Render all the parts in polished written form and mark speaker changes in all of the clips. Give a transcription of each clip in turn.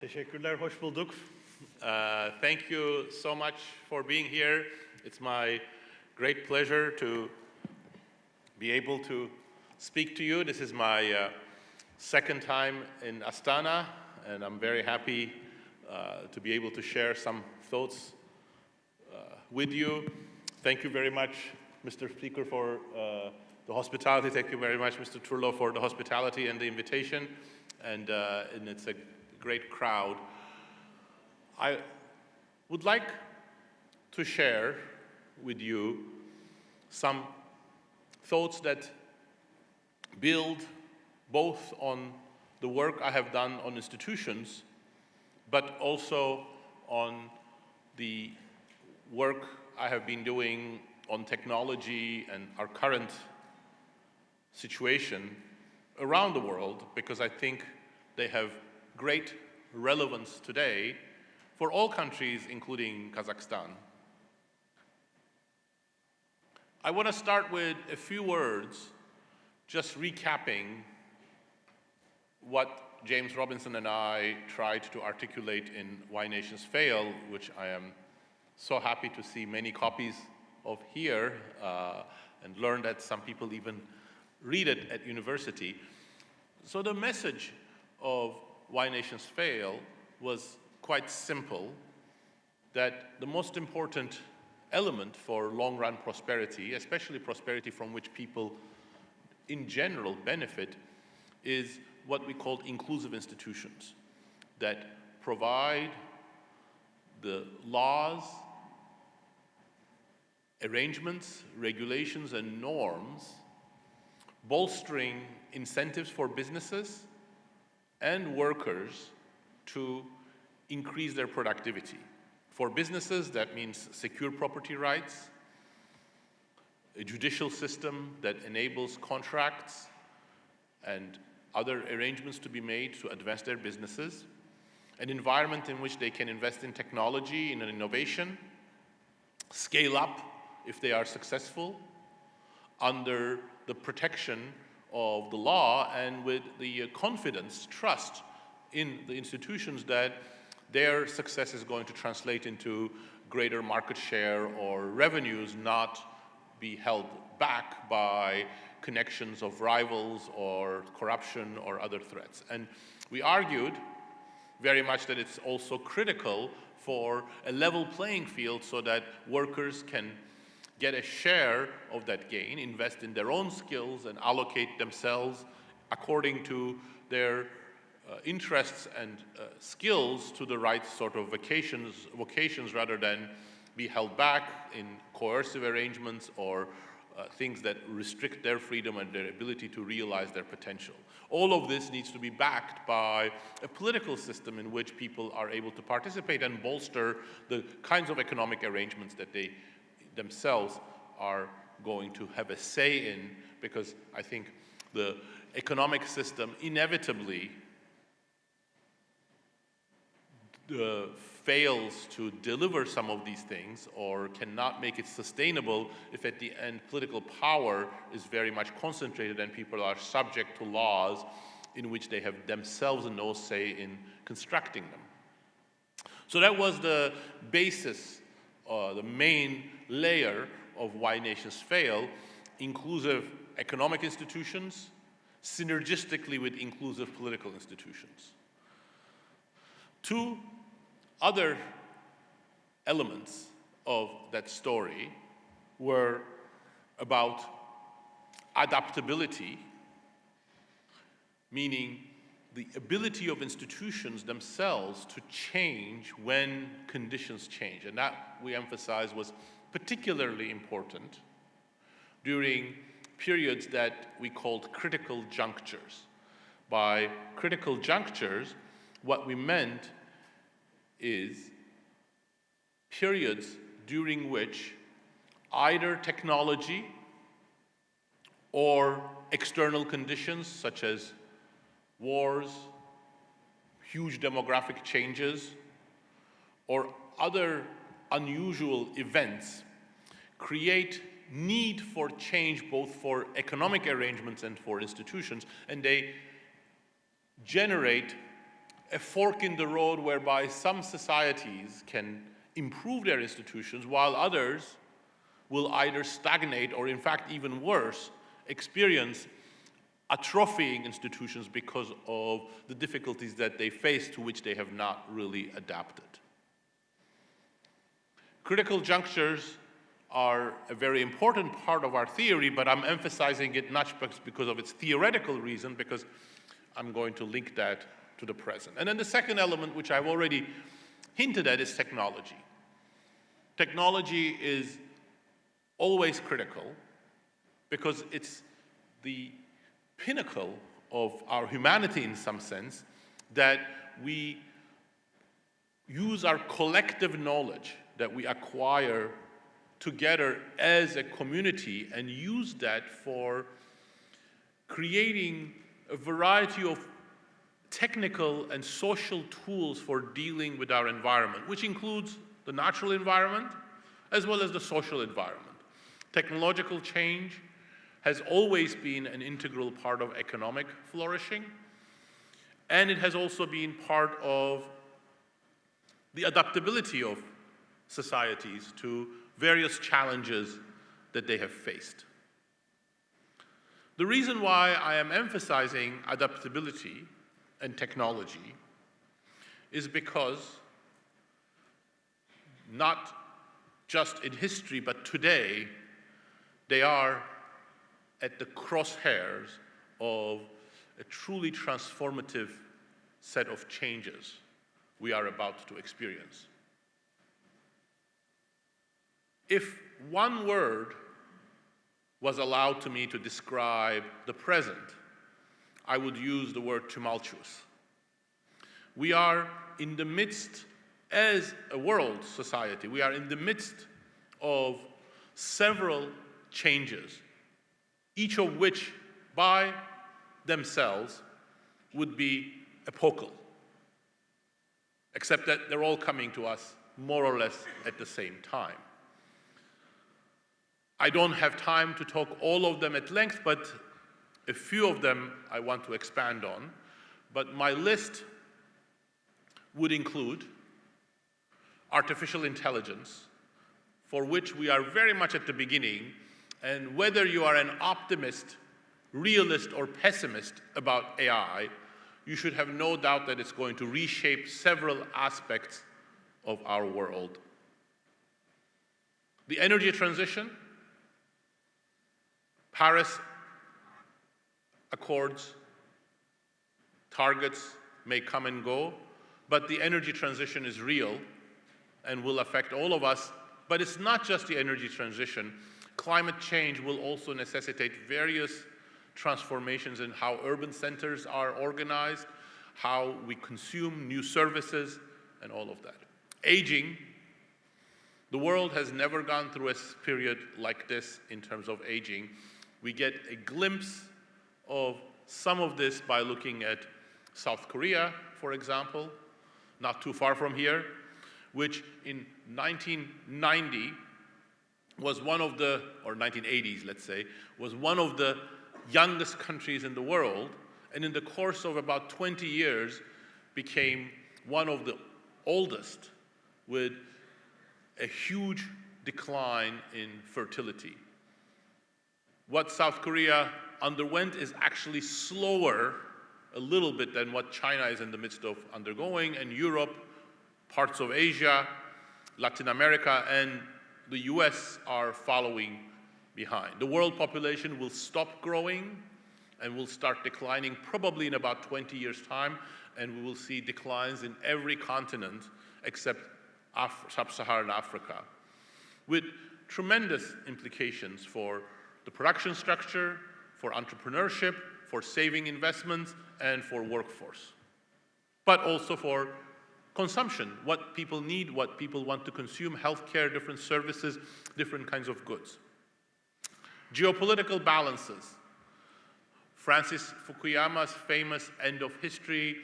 Speaker 1: Teşekkürler, hoş bulduk.
Speaker 2: Thank you so much for being here. It's my great pleasure to be able to speak to you. This is my second time in Astana, and I'm very happy to be able to share some thoughts with you. Thank you very much, Mr. Speaker, for the hospitality. Thank you very much, Mr. Trullo, for the hospitality and the invitation. And it's a great crowd. I would like to share with you some thoughts that build both on the work I have done on institutions, but also on the work I have been doing on technology and our current situation around the world, because I think they have great relevance today for all countries, including Kazakhstan. I want to start with a few words, just recapping what James Robinson and I tried to articulate in Why Nations Fail, which I am so happy to see many copies of here, and learn that some people even read it at university. So the message of Why Nations Fail was quite simple, that the most important element for long-run prosperity, especially prosperity from which people in general benefit, is what we call inclusive institutions that provide the laws, arrangements, regulations, and norms, bolstering incentives for businesses and workers to increase their productivity. For businesses, that means secure property rights, a judicial system that enables contracts and other arrangements to be made to advance their businesses, an environment in which they can invest in technology, in innovation, scale up if they are successful, under the protection of the law and with the confidence, trust in the institutions that their success is going to translate into greater market share or revenues, not be held back by connections of rivals or corruption or other threats. And we argued very much that it's also critical for a level playing field so that workers can get a share of that gain, invest in their own skills, and allocate themselves according to their interests and skills to the right sort of vocations rather than be held back in coercive arrangements or things that restrict their freedom and their ability to realize their potential. All of this needs to be backed by a political system in which people are able to participate and bolster the kinds of economic arrangements that they themselves are going to have a say in, because I think the economic system inevitably fails to deliver some of these things or cannot make it sustainable if at the end political power is very much concentrated and people are subject to laws in which they have themselves no say in constructing them. So that was the basis, the main layer of Why Nations Fail: inclusive economic institutions synergistically with inclusive political institutions. Two other elements of that story were about adaptability, meaning the ability of institutions themselves to change when conditions change. And that, we emphasize, was particularly important during periods that we called critical junctures. By critical junctures, what we meant is periods during which either technology or external conditions such as wars, huge demographic changes, or other unusual events create need for change both for economic arrangements and for institutions, and they generate a fork in the road whereby some societies can improve their institutions while others will either stagnate or, in fact, even worse, experience atrophying institutions because of the difficulties that they face to which they have not really adapted. Critical junctures are a very important part of our theory, but I'm emphasizing it not because of its theoretical reason, because I'm going to link that to the present. And then the second element, which I've already hinted at, is technology. Technology is always critical because it's the pinnacle of our humanity in some sense, that we use our collective knowledge that we acquire together as a community and use that for creating a variety of technical and social tools for dealing with our environment, which includes the natural environment as well as the social environment. Technological change has always been an integral part of economic flourishing, and it has also been part of the adaptability of societies to various challenges that they have faced. The reason why I am emphasizing adaptability and technology is because not just in history, but today, they are at the crosshairs of a truly transformative set of changes we are about to experience. If one word was allowed to me to describe the present, I would use the word tumultuous. We are in the midst, as a world society, we are in the midst of several changes, each of which by themselves would be epochal, except that they're all coming to us more or less at the same time. I don't have time to talk all of them at length, but a few of them I want to expand on. But my list would include artificial intelligence, for which we are very much at the beginning, and whether you are an optimist, realist, or pessimist about AI, you should have no doubt that it's going to reshape several aspects of our world. The energy transition, Paris Accords, targets may come and go, but the energy transition is real and will affect all of us. But it's not just the energy transition. Climate change will also necessitate various transformations in how urban centers are organized, how we consume new services, and all of that. Aging. The world has never gone through a period like this in terms of aging. We get a glimpse of some of this by looking at South Korea, for example, not too far from here, which in 1990 was one of the, or 1980s, let's say, was one of the youngest countries in the world, and in the course of about 20 years became one of the oldest, with a huge decline in fertility. What South Korea underwent is actually slower a little bit than what China is in the midst of undergoing, and Europe, parts of Asia, Latin America, and the US are following behind. The world population will stop growing and will start declining probably in about 20 years' time, and we will see declines in every continent except sub-Saharan Africa, with tremendous implications for the production structure, for entrepreneurship, for saving investments, and for workforce, but also for consumption, what people need, what people want to consume, healthcare, different services, different kinds of goods. Geopolitical balances. Francis Fukuyama's famous end of history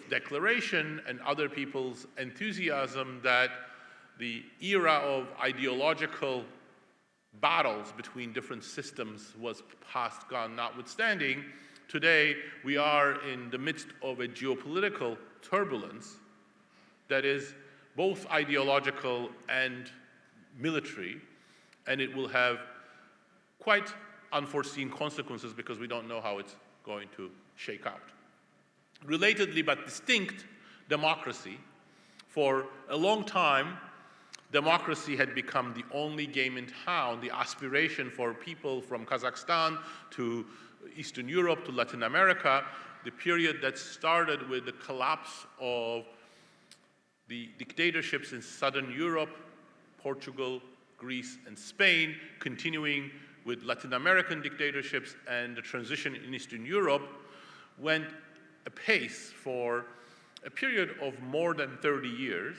Speaker 2: declaration and other people's enthusiasm that the era of ideological battles between different systems was past, gone notwithstanding, today we are in the midst of a geopolitical turbulence that is both ideological and military, and it will have quite unforeseen consequences because we don't know how it's going to shake out. Relatedly but distinct, democracy. For a long time, democracy had become the only game in town, the aspiration for people from Kazakhstan to Eastern Europe to Latin America, the period that started with the collapse of the dictatorships in Southern Europe, Portugal, Greece, and Spain, continuing with Latin American dictatorships and the transition in Eastern Europe, went apace for a period of more than 30 years.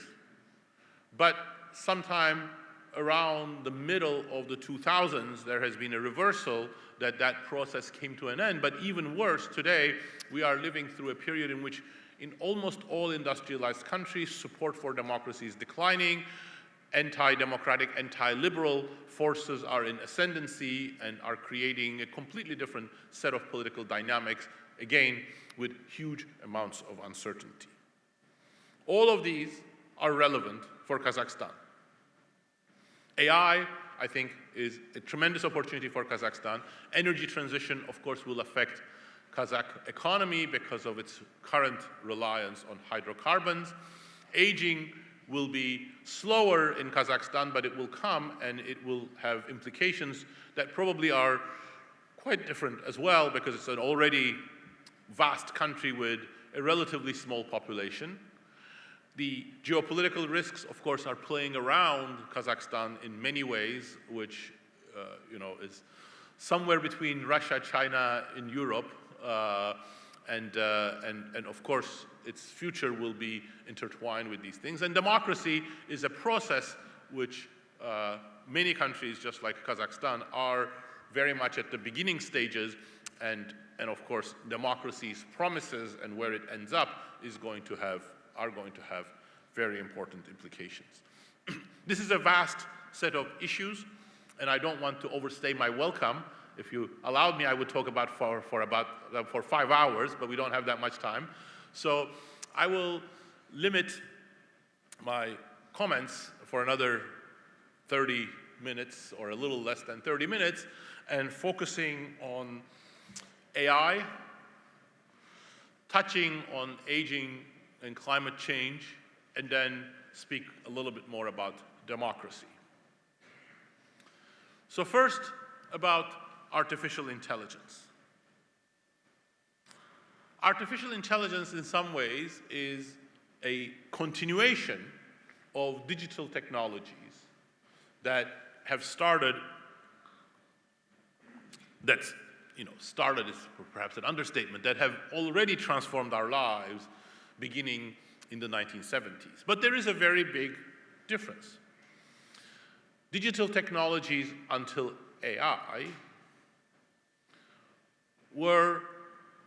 Speaker 2: But sometime around the middle of the 2000s, there has been a reversal that process came to an end. But even worse, today, we are living through a period in which in almost all industrialized countries, support for democracy is declining, anti-democratic, anti-liberal forces are in ascendancy and are creating a completely different set of political dynamics, again, with huge amounts of uncertainty. All of these are relevant for Kazakhstan. AI, I think, is a tremendous opportunity for Kazakhstan. Energy transition, of course, will affect Kazakh economy because of its current reliance on hydrocarbons. Aging will be slower in Kazakhstan, but it will come and it will have implications that probably are quite different as well because it's an already vast country with a relatively small population. The geopolitical risks, of course, are playing around Kazakhstan in many ways, which is somewhere between Russia, China, in Europe, and of course, its future will be intertwined with these things. And democracy is a process which many countries, just like Kazakhstan, are very much at the beginning stages, and of course, democracy's promises and where it ends up are going to have very important implications. This is a vast set of issues, and I don't want to overstay my welcome. If you allowed me, I would talk about for 5 hours, but we don't have that much time. So I will limit my comments for another 30 minutes or a little less than 30 minutes, and focusing on AI, touching on aging and climate change, and then speak a little bit more about democracy. So first, about artificial intelligence. Artificial intelligence, in some ways, is a continuation of digital technologies that have started, started is perhaps an understatement, that have already transformed our lives beginning in the 1970s. But there is a very big difference. Digital technologies until AI were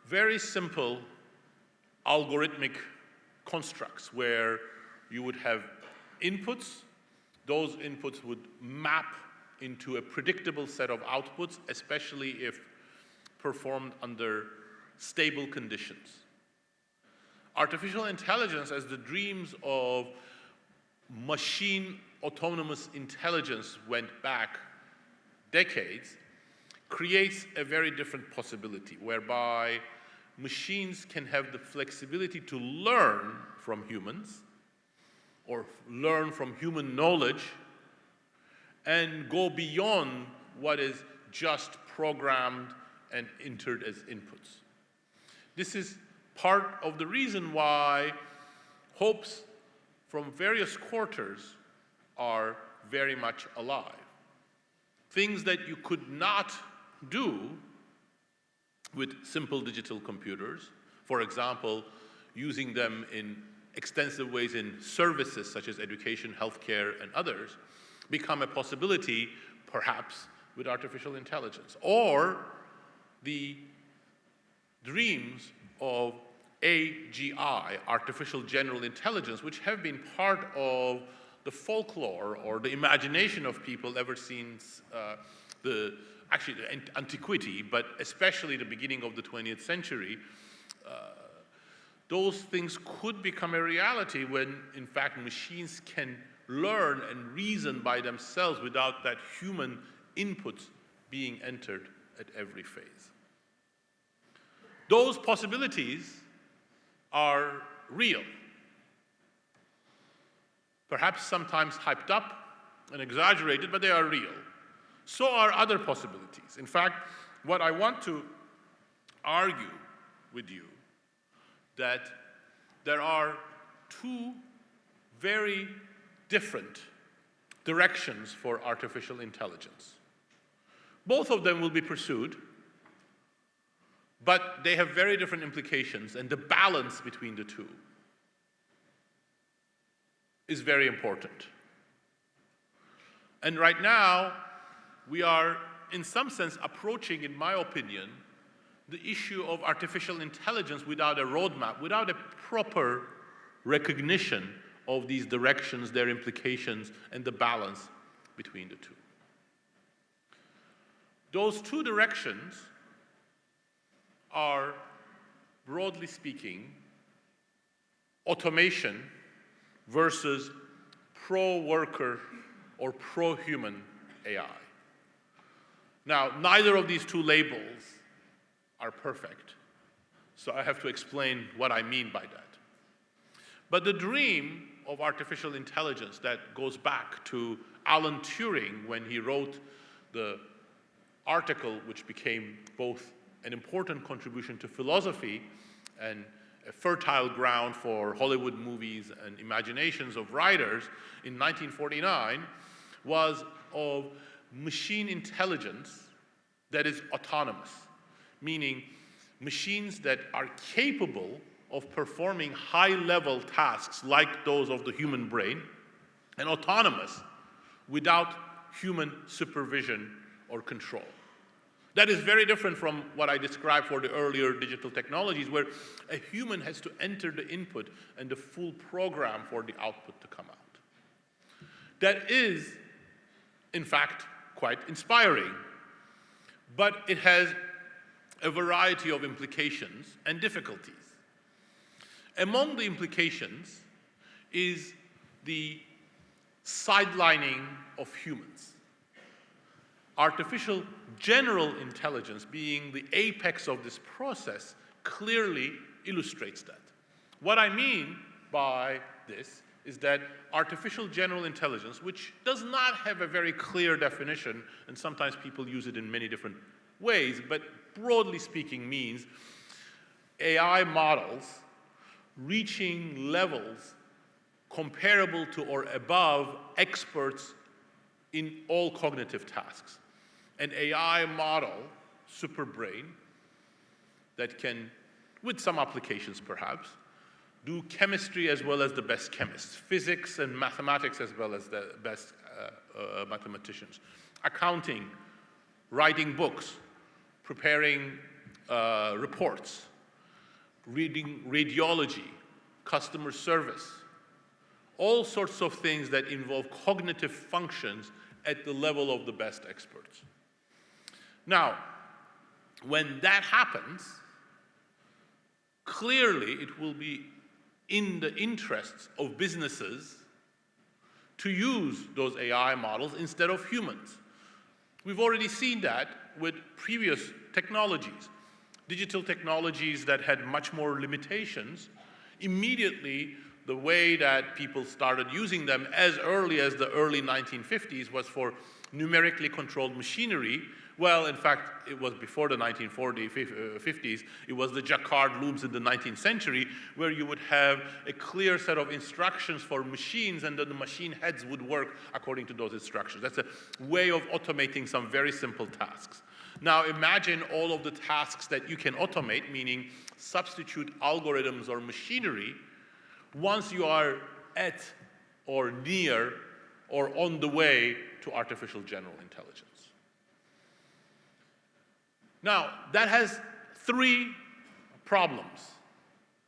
Speaker 2: very simple algorithmic constructs where you would have inputs. Those inputs would map into a predictable set of outputs, especially if performed under stable conditions. Artificial intelligence, as the dreams of machine autonomous intelligence went back decades, creates a very different possibility whereby machines can have the flexibility to learn from humans or learn from human knowledge and go beyond what is just programmed and entered as inputs. This is part of the reason why hopes from various quarters are very much alive. Things that you could not do with simple digital computers, for example, using them in extensive ways in services such as education, healthcare, and others, become a possibility, perhaps, with artificial intelligence. Or the dreams of AGI, artificial general intelligence, which have been part of the folklore or the imagination of people ever since the antiquity, but especially the beginning of the 20th century. those things could become a reality when, in fact, machines can learn and reason by themselves without that human input being entered at every phase. Those possibilities are real. Perhaps sometimes hyped up and exaggerated, but they are real. So are other possibilities. In fact, what I want to argue with you that there are two very different directions for artificial intelligence. Both of them will be pursued, but they have very different implications, and the balance between the two is very important. And right now, we are, in some sense, approaching, in my opinion, the issue of artificial intelligence without a roadmap, without a proper recognition of these directions, their implications, and the balance between the two. Those two directions are, broadly speaking, automation versus pro-worker or pro-human AI. Now, neither of these two labels are perfect, so I have to explain what I mean by that. But the dream of artificial intelligence that goes back to Alan Turing when he wrote the article which became both an important contribution to philosophy and a fertile ground for Hollywood movies and imaginations of writers in 1949 was of machine intelligence that is autonomous, meaning machines that are capable of performing high-level tasks like those of the human brain, and autonomous without human supervision or control. That is very different from what I described for the earlier digital technologies, where a human has to enter the input and the full program for the output to come out. That is, in fact, quite inspiring, but it has a variety of implications and difficulties. Among the implications is the sidelining of humans. Artificial general intelligence, being the apex of this process, clearly illustrates that. What I mean by this is that artificial general intelligence, which does not have a very clear definition, and sometimes people use it in many different ways, but broadly speaking means AI models reaching levels comparable to or above experts in all cognitive tasks. An AI model, superbrain, that can, with some applications perhaps, do chemistry as well as the best chemists, physics and mathematics as well as the best mathematicians, accounting, writing books, preparing reports, reading radiology, customer service, all sorts of things that involve cognitive functions at the level of the best experts. Now, when that happens, clearly it will be in the interests of businesses to use those AI models instead of humans. We've already seen that with previous technologies. Digital technologies that had much more limitations, immediately the way that people started using them as early as the early 1950s was for numerically controlled machinery. Well, in fact, it was before the 1940s, 50s. It was the Jacquard looms in the 19th century, where you would have a clear set of instructions for machines, and then the machine heads would work according to those instructions. That's a way of automating some very simple tasks. Now imagine all of the tasks that you can automate, meaning substitute algorithms or machinery, once you are at or near or on the way to artificial general intelligence. Now, that has three problems,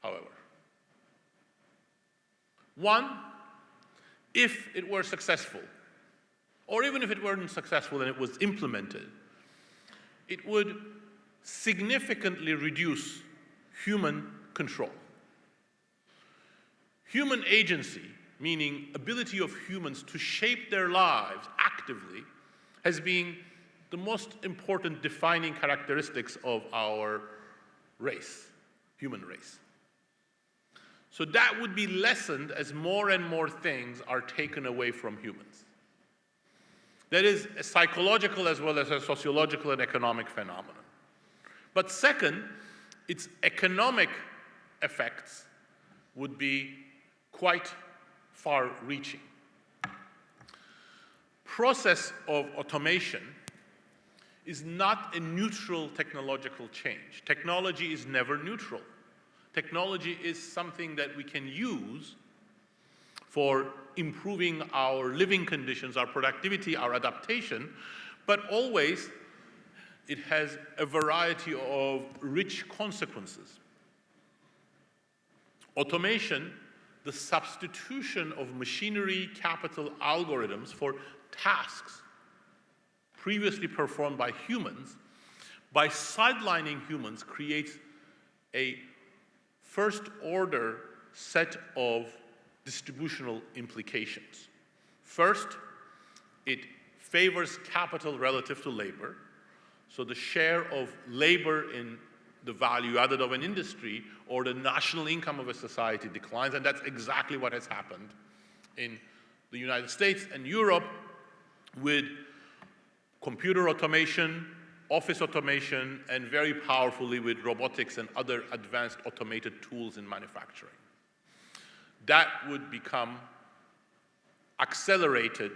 Speaker 2: however. One, if it were successful, or even if it weren't successful and it was implemented, it would significantly reduce human control. Human agency, meaning ability of humans to shape their lives actively, has been the most important defining characteristics of our race, human race. So that would be lessened as more and more things are taken away from humans. That is a psychological as well as a sociological and economic phenomenon. But second, its economic effects would be quite far-reaching. Process of automation is not a neutral technological change. Technology is never neutral. Technology is something that we can use for improving our living conditions, our productivity, our adaptation, but always it has a variety of rich consequences. Automation, the substitution of machinery, capital, algorithms for tasks previously performed by humans, by sidelining humans, creates a first-order set of distributional implications. First, it favors capital relative to labor, so the share of labor in the value added of an industry or the national income of a society declines, and that's exactly what has happened in the United States and Europe with computer automation, office automation, and very powerfully with robotics and other advanced automated tools in manufacturing. That would become accelerated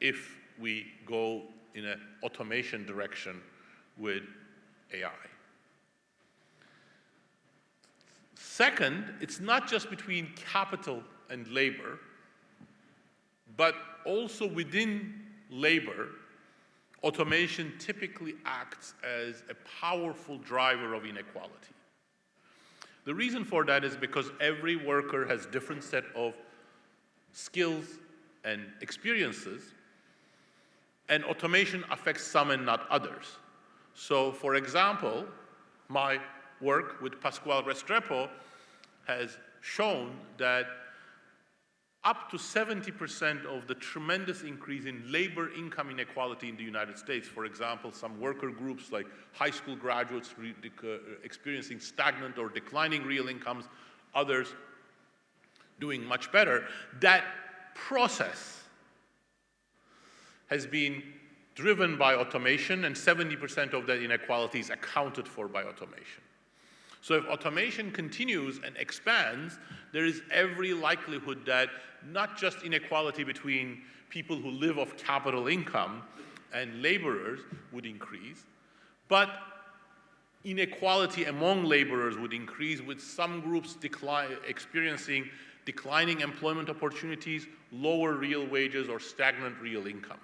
Speaker 2: if we go in an automation direction with AI. Second, it's not just between capital and labor, but also within labor, automation typically acts as a powerful driver of inequality. The reason for that is because every worker has different set of skills and experiences, and automation affects some and not others. So, for example, my work with Pascual Restrepo has shown that up to 70% of the tremendous increase in labor income inequality in the United States, for example, some worker groups like high school graduates experiencing stagnant or declining real incomes, others doing much better, that process has been driven by automation, and 70% of that inequality is accounted for by automation. So if automation continues and expands, there is every likelihood that not just inequality between people who live off capital income and laborers would increase, but inequality among laborers would increase, with some groups experiencing declining employment opportunities, lower real wages, or stagnant real incomes.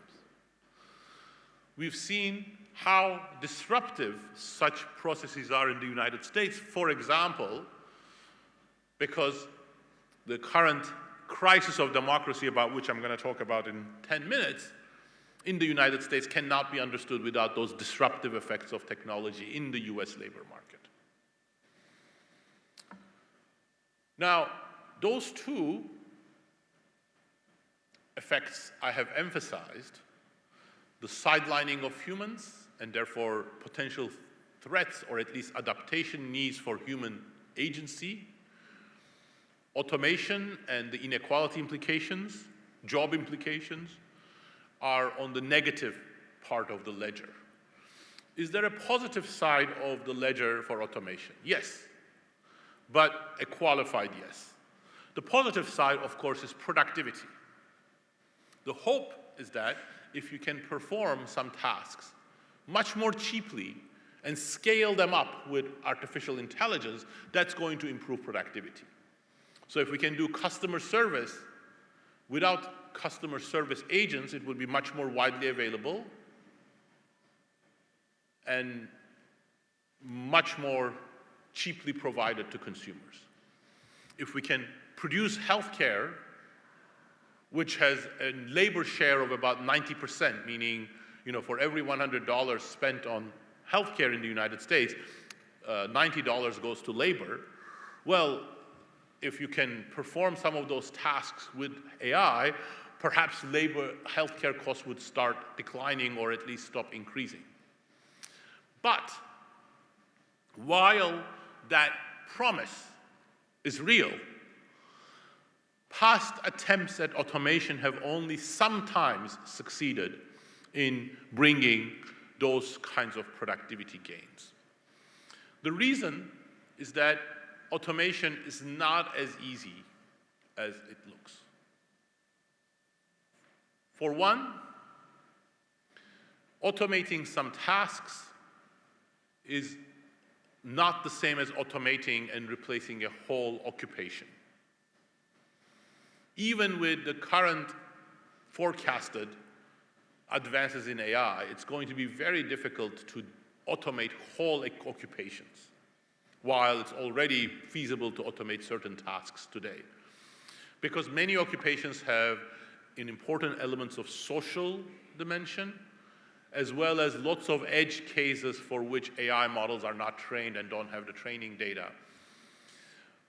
Speaker 2: We've seen how disruptive such processes are in the United States. For example, because the current crisis of democracy, about which I'm going to talk about in 10 minutes, in the United States cannot be understood without those disruptive effects of technology in the US labor market. Now, those two effects I have emphasized, the sidelining of humans and therefore potential threats or at least adaptation needs for human agency, automation and the inequality implications, job implications, are on the negative part of the ledger. Is there a positive side of the ledger for automation? Yes, but a qualified yes. The positive side, of course, is productivity. The hope is that if you can perform some tasks much more cheaply and scale them up with artificial intelligence, that's going to improve productivity. So if we can do customer service without customer service agents, it would be much more widely available and much more cheaply provided to consumers. If we can produce healthcare, which has a labor share of about 90%, meaning, for every $100 spent on healthcare in the United States, $90 goes to labor. Well, if you can perform some of those tasks with AI, perhaps healthcare costs would start declining or at least stop increasing. But while that promise is real, past attempts at automation have only sometimes succeeded in bringing those kinds of productivity gains. The reason is that automation is not as easy as it looks. For one, automating some tasks is not the same as automating and replacing a whole occupation. Even with the current forecasted advances in AI, it's going to be very difficult to automate whole occupations, while it's already feasible to automate certain tasks today. Because many occupations have important elements of social dimension, as well as lots of edge cases for which AI models are not trained and don't have the training data.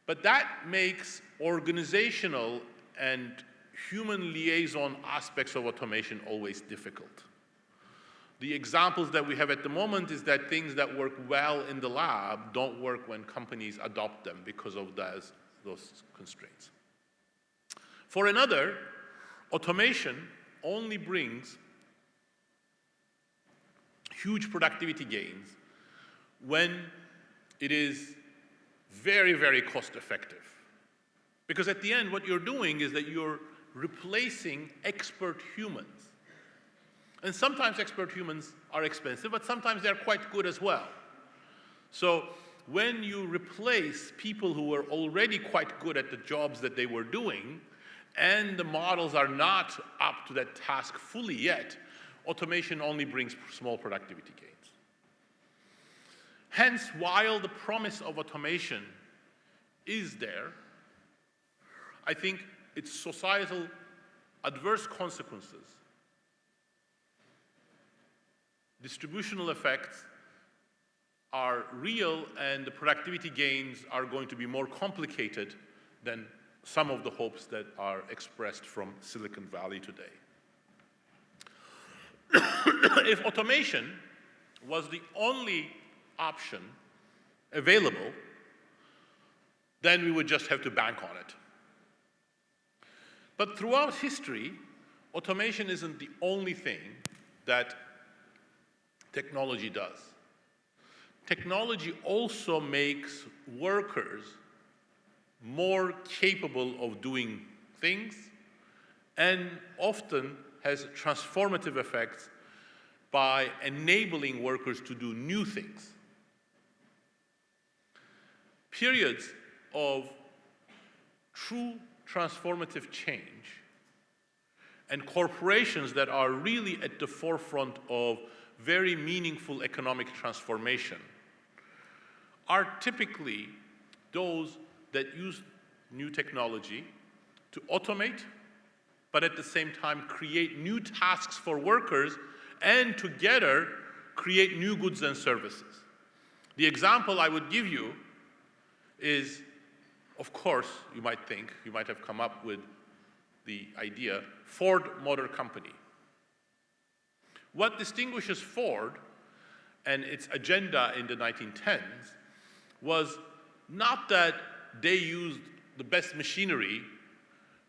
Speaker 2: But that makes organizational and human liaison aspects of automation always difficult. The examples that we have at the moment is that things that work well in the lab don't work when companies adopt them because of those constraints. For another, automation only brings huge productivity gains when it is very, very cost effective. Because at the end, what you're doing is that you're replacing expert humans. And sometimes expert humans are expensive, but sometimes they're quite good as well. So when you replace people who were already quite good at the jobs that they were doing, and the models are not up to that task fully yet, automation only brings small productivity gains. Hence, while the promise of automation is there, I think its societal adverse consequences, distributional effects, are real, and the productivity gains are going to be more complicated than some of the hopes that are expressed from Silicon Valley today. If automation was the only option available, then we would just have to bank on it. But throughout history, automation isn't the only thing that technology does. Technology also makes workers more capable of doing things and often has transformative effects by enabling workers to do new things. Periods of true transformative change and corporations that are really at the forefront of very meaningful economic transformation are typically those that use new technology to automate, but at the same time create new tasks for workers and together create new goods and services. The example I would give you is, of course, you might have come up with the idea, Ford Motor Company. What distinguishes Ford and its agenda in the 1910s was not that they used the best machinery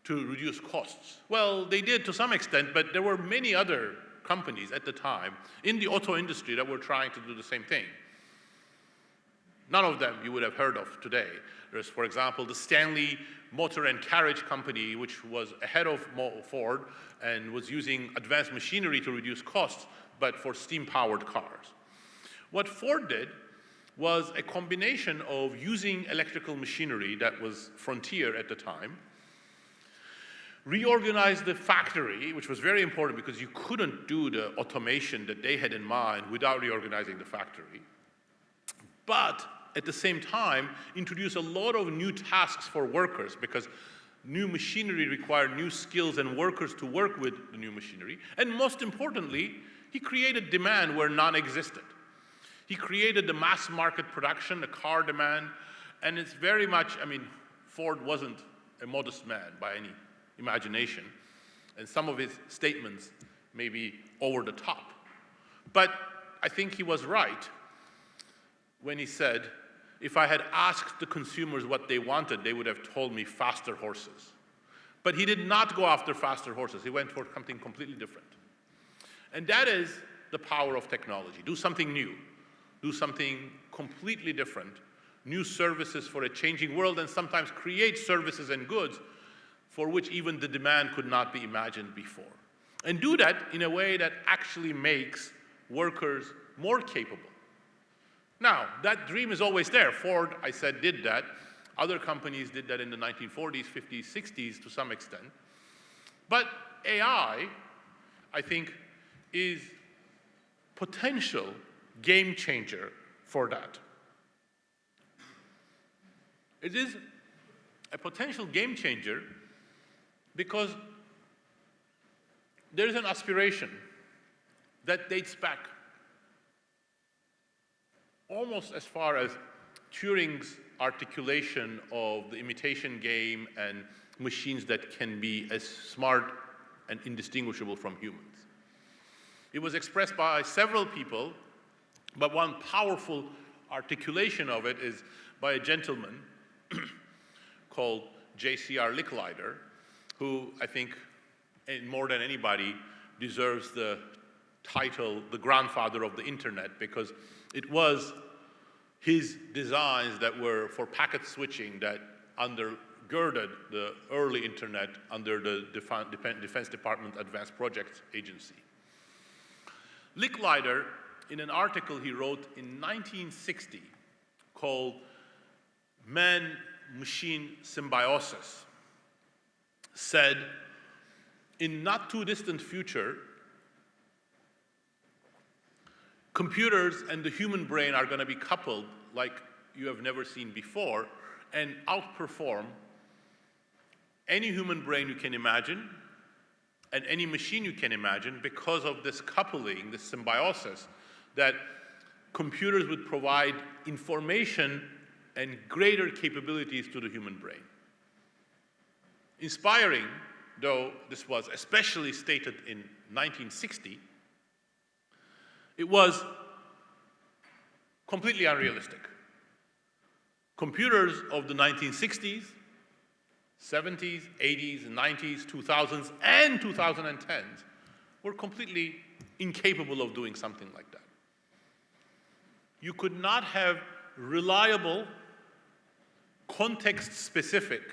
Speaker 2: to reduce costs. Well, they did to some extent, but there were many other companies at the time in the auto industry that were trying to do the same thing. None of them you would have heard of today. There's, for example, the Stanley Motor and Carriage Company, which was ahead of Ford and was using advanced machinery to reduce costs, but for steam-powered cars. What Ford did was a combination of using electrical machinery that was frontier at the time, reorganized the factory, which was very important because you couldn't do the automation that they had in mind without reorganizing the factory, but at the same time introduce a lot of new tasks for workers because new machinery required new skills and workers to work with the new machinery. And most importantly, he created demand where none existed. He created the mass market production, the car demand, and it's very much, Ford wasn't a modest man by any imagination, and some of his statements may be over the top. But I think he was right when he said, if I had asked the consumers what they wanted, they would have told me faster horses. But he did not go after faster horses. He went for something completely different. And that is the power of technology. Do something new. Do something completely different. New services for a changing world, and sometimes create services and goods for which even the demand could not be imagined before. And do that in a way that actually makes workers more capable. Now, that dream is always there. Ford, I said, did that. Other companies did that in the 1940s, 50s, 60s to some extent. But AI, I think, is potential game changer for that. It is a potential game changer because there is an aspiration that dates back almost as far as Turing's articulation of the imitation game and machines that can be as smart and indistinguishable from humans. It was expressed by several people, but one powerful articulation of it is by a gentleman called J.C.R. Licklider, who I think more than anybody deserves the title, the grandfather of the internet, because it was his designs that were for packet switching that undergirded the early internet under the Defense Department Advanced Projects Agency. Licklider, in an article he wrote in 1960 called Man-Machine Symbiosis, said, in not too distant future, computers and the human brain are going to be coupled like you have never seen before and outperform any human brain you can imagine and any machine you can imagine because of this coupling, this symbiosis, that computers would provide information and greater capabilities to the human brain. Inspiring, though this was especially stated in 1960, it was completely unrealistic. Computers of the 1960s, 70s, 80s, 90s, 2000s, and 2010s were completely incapable of doing something like that. You could not have reliable, context-specific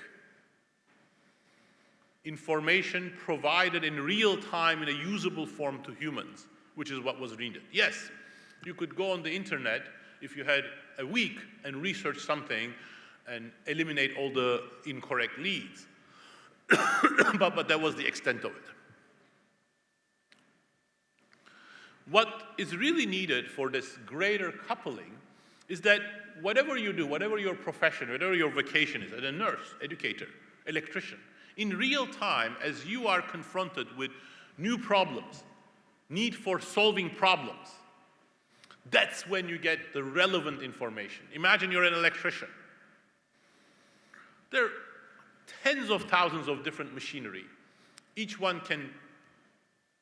Speaker 2: information provided in real time in a usable form to humans, which is what was needed. Yes, you could go on the internet if you had a week and research something and eliminate all the incorrect leads. but that was the extent of it. What is really needed for this greater coupling is that whatever you do, whatever your profession, whatever your vocation is, as a nurse, educator, electrician, in real time, as you are confronted with new problems, need for solving problems, that's when you get the relevant information. Imagine you're an electrician. There are tens of thousands of different machinery. Each one can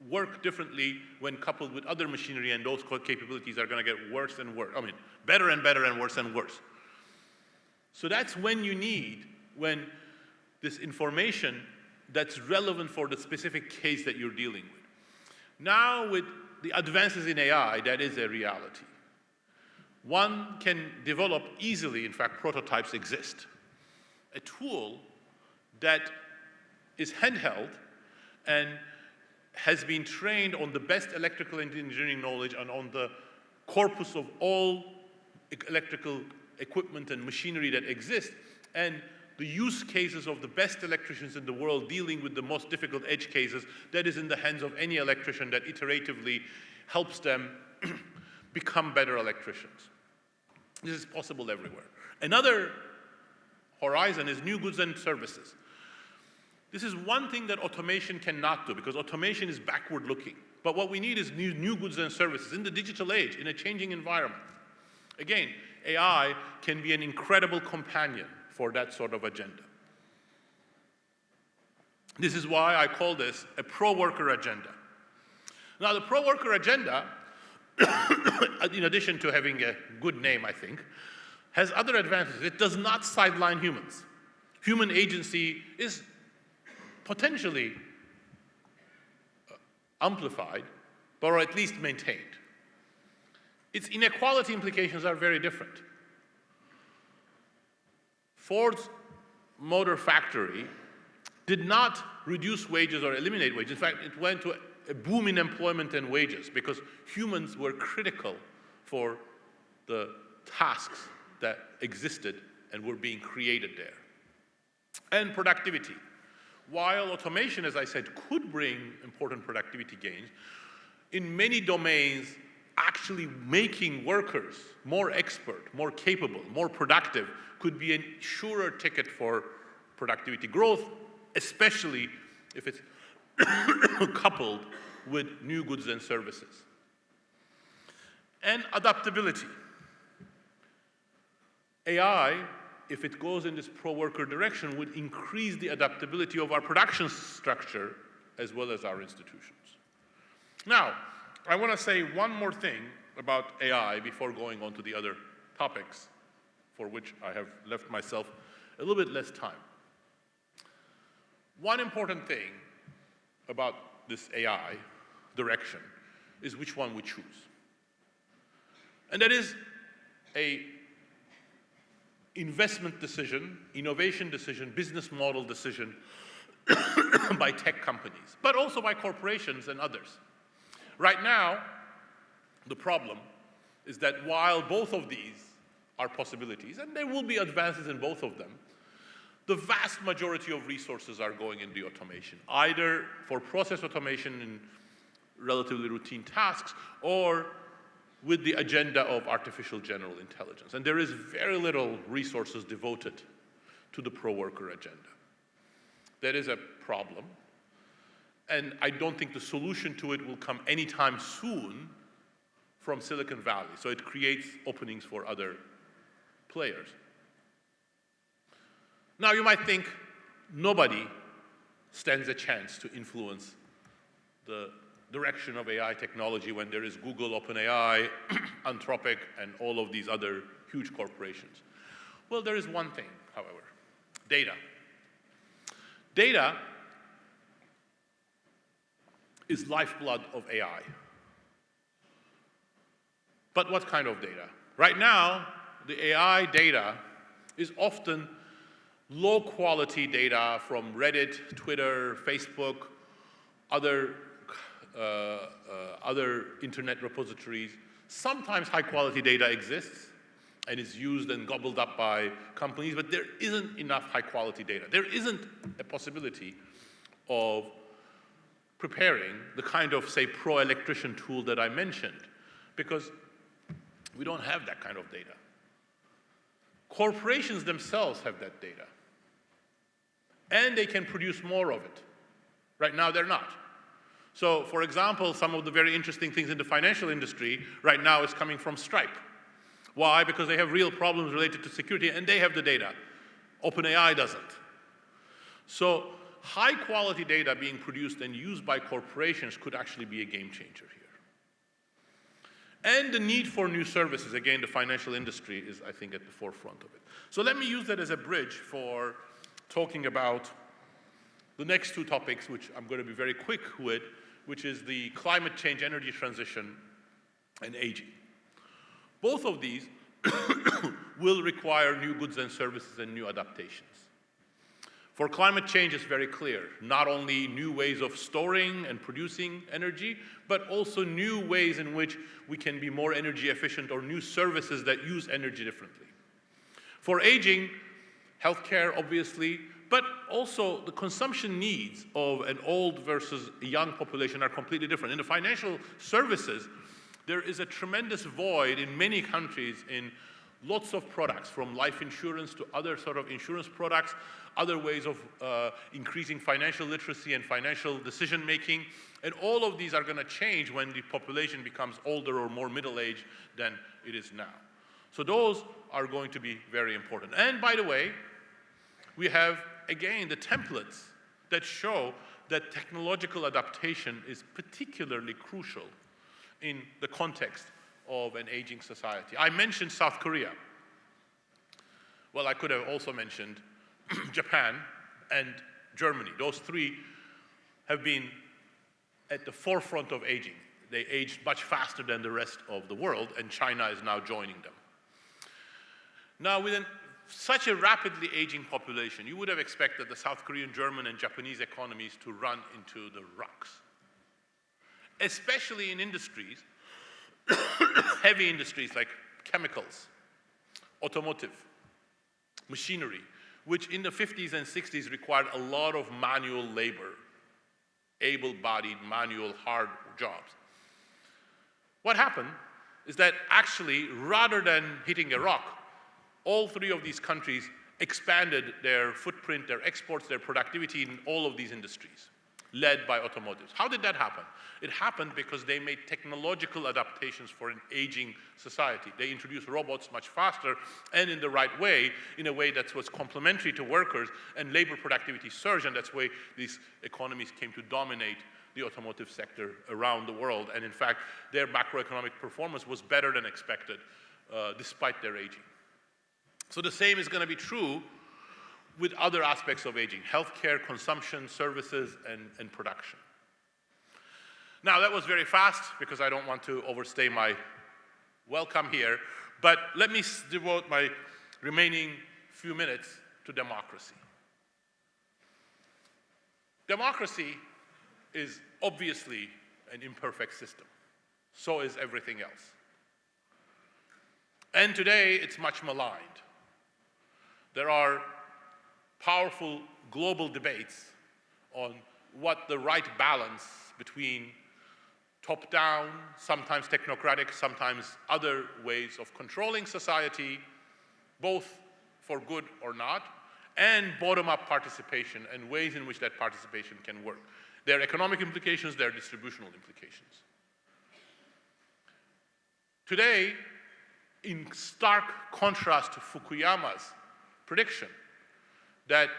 Speaker 2: work differently when coupled with other machinery, and those capabilities are going to get worse and worse. I mean, better and better and worse and worse. So that's when you need, when this information that's relevant for the specific case that you're dealing with. Now, with the advances in AI, that is a reality. One can develop easily, in fact, prototypes exist, a tool that is handheld and has been trained on the best electrical engineering knowledge and on the corpus of all electrical equipment and machinery that exists, and the use cases of the best electricians in the world dealing with the most difficult edge cases, that is in the hands of any electrician that iteratively helps them become better electricians. This is possible everywhere. Another horizon is new goods and services. This is one thing that automation cannot do, because automation is backward-looking. But what we need is new goods and services in the digital age, in a changing environment. Again, AI can be an incredible companion for that sort of agenda. This is why I call this a pro-worker agenda. Now, the pro-worker agenda, in addition to having a good name, I think, has other advantages. It does not sideline humans. Human agency is potentially amplified, or at least maintained. Its inequality implications are very different. Ford's Motor Factory did not reduce wages or eliminate wages. In fact, it went to a boom in employment and wages because humans were critical for the tasks that existed and were being created there. And productivity. While automation, as I said, could bring important productivity gains, in many domains, actually making workers more expert, more capable, more productive could be a surer ticket for productivity growth, especially if it's coupled with new goods and services. And adaptability. AI, if it goes in this pro-worker direction, would increase the adaptability of our production structure as well as our institutions. Now, I want to say one more thing about AI before going on to the other topics for which I have left myself a little bit less time. One important thing about this AI direction is which one we choose. And that is an investment decision, innovation decision, business model decision by tech companies, but also by corporations and others. Right now, the problem is that while both of these are possibilities, and there will be advances in both of them, the vast majority of resources are going into automation, either for process automation in relatively routine tasks or with the agenda of artificial general intelligence. And there is very little resources devoted to the pro-worker agenda. That is a problem. And I don't think the solution to it will come anytime soon from Silicon Valley. So it creates openings for other players. Now you might think nobody stands a chance to influence the direction of AI technology when there is Google, OpenAI, Anthropic, and all of these other huge corporations. Well, there is one thing, however, data. Data is lifeblood of AI. But what kind of data? Right now, the AI data is often low-quality data from Reddit, Twitter, Facebook, other internet repositories. Sometimes high-quality data exists and is used and gobbled up by companies, but there isn't enough high-quality data. There isn't a possibility of preparing the kind of, say, pro-electrician tool that I mentioned, because we don't have that kind of data. Corporations themselves have that data, and they can produce more of it. Right now, they're not. So, for example, some of the very interesting things in the financial industry right now is coming from Stripe. Why? Because they have real problems related to security, and they have the data. OpenAI doesn't. So, high-quality data being produced and used by corporations could actually be a game changer here. And the need for new services, again, the financial industry is, I think, at the forefront of it. So let me use that as a bridge for talking about the next two topics, which I'm going to be very quick with, which is the climate change, energy transition, and aging. Both of these will require new goods and services and new adaptations. For climate change, it's very clear, not only new ways of storing and producing energy, but also new ways in which we can be more energy efficient or new services that use energy differently. For aging, healthcare, obviously, but also the consumption needs of an old versus a young population are completely different. In the financial services, there is a tremendous void in many countries in lots of products, from life insurance to other sort of insurance products, other ways of increasing financial literacy and financial decision-making. And all of these are going to change when the population becomes older or more middle-aged than it is now. So those are going to be very important. And by the way, we have, again, the templates that show that technological adaptation is particularly crucial in the context of an aging society. I mentioned South Korea. Well, I could have also mentioned Japan and Germany. Those three have been at the forefront of aging. They aged much faster than the rest of the world, and China is now joining them. Now, within such a rapidly aging population, you would have expected the South Korean, German, and Japanese economies to run into the rocks, especially in industries, heavy industries like chemicals, automotive, machinery, which in the 50s and 60s required a lot of manual labor, able-bodied, manual, hard jobs. What happened is that actually, rather than hitting a rock, all three of these countries expanded their footprint, their exports, their productivity in all of these industries, led by automotives. How did that happen? It happened because they made technological adaptations for an aging society. They introduced robots much faster and in the right way, in a way that was complementary to workers, and labor productivity surged, and that's why these economies came to dominate the automotive sector around the world. And in fact, their macroeconomic performance was better than expected, despite their aging. So the same is going to be true with other aspects of aging: healthcare, consumption, services, and production. Now, that was very fast because I don't want to overstay my welcome here, but let me devote my remaining few minutes to democracy. Democracy is obviously an imperfect system. So is everything else. And today, it's much maligned. There are powerful global debates on what the right balance between top-down, sometimes technocratic, sometimes other ways of controlling society, both for good or not, and bottom-up participation and ways in which that participation can work. There are economic implications, there are distributional implications. Today, in stark contrast to Fukuyama's prediction that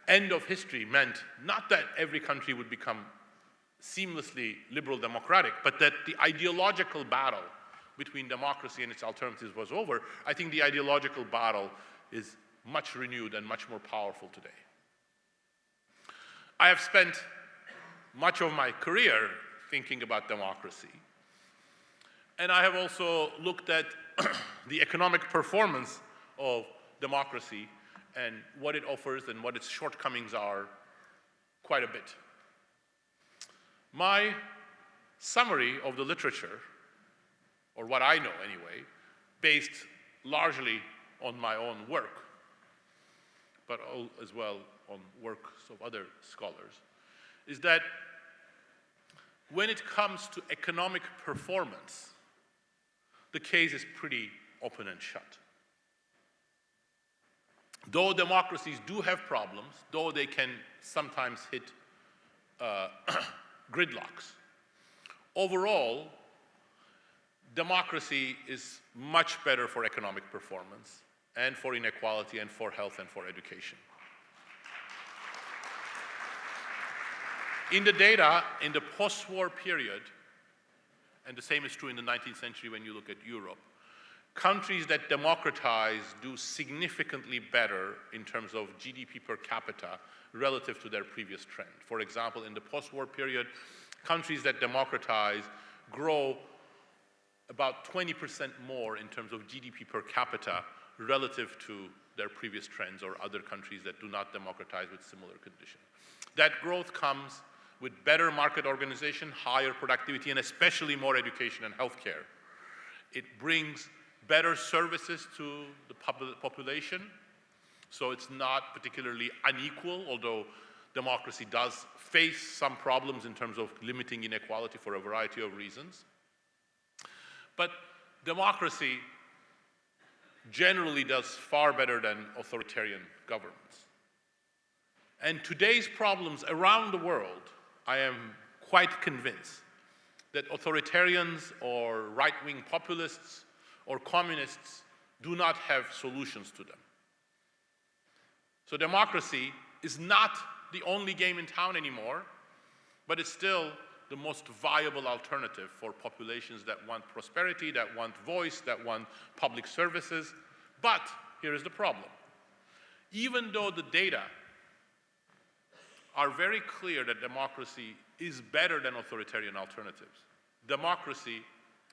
Speaker 2: end of history meant not that every country would become seamlessly liberal democratic, but that the ideological battle between democracy and its alternatives was over, I think the ideological battle is much renewed and much more powerful today. I have spent much of my career thinking about democracy, and I have also looked at the economic performance of democracy and what it offers and what its shortcomings are quite a bit. My summary of the literature, or what I know anyway, based largely on my own work, but as well on works of other scholars, is that when it comes to economic performance, the case is pretty open and shut. Though democracies do have problems, though they can sometimes hit gridlocks, overall, democracy is much better for economic performance and for inequality and for health and for education. In the data, in the post-war period, and the same is true in the 19th century when you look at Europe, countries that democratize do significantly better in terms of GDP per capita relative to their previous trend. For example, in the post-war period, countries that democratize grow about 20% more in terms of GDP per capita relative to their previous trends, or other countries that do not democratize with similar conditions. That growth comes with better market organization, higher productivity, and especially more education and healthcare. It brings better services to the population, so it's not particularly unequal, although democracy does face some problems in terms of limiting inequality for a variety of reasons. But democracy generally does far better than authoritarian governments. And today's problems around the world, I am quite convinced that authoritarians or right-wing populists or communists do not have solutions to them. So democracy is not the only game in town anymore, but it's still the most viable alternative for populations that want prosperity, that want voice, that want public services. But here is the problem. Even though the data are very clear that democracy is better than authoritarian alternatives, democracy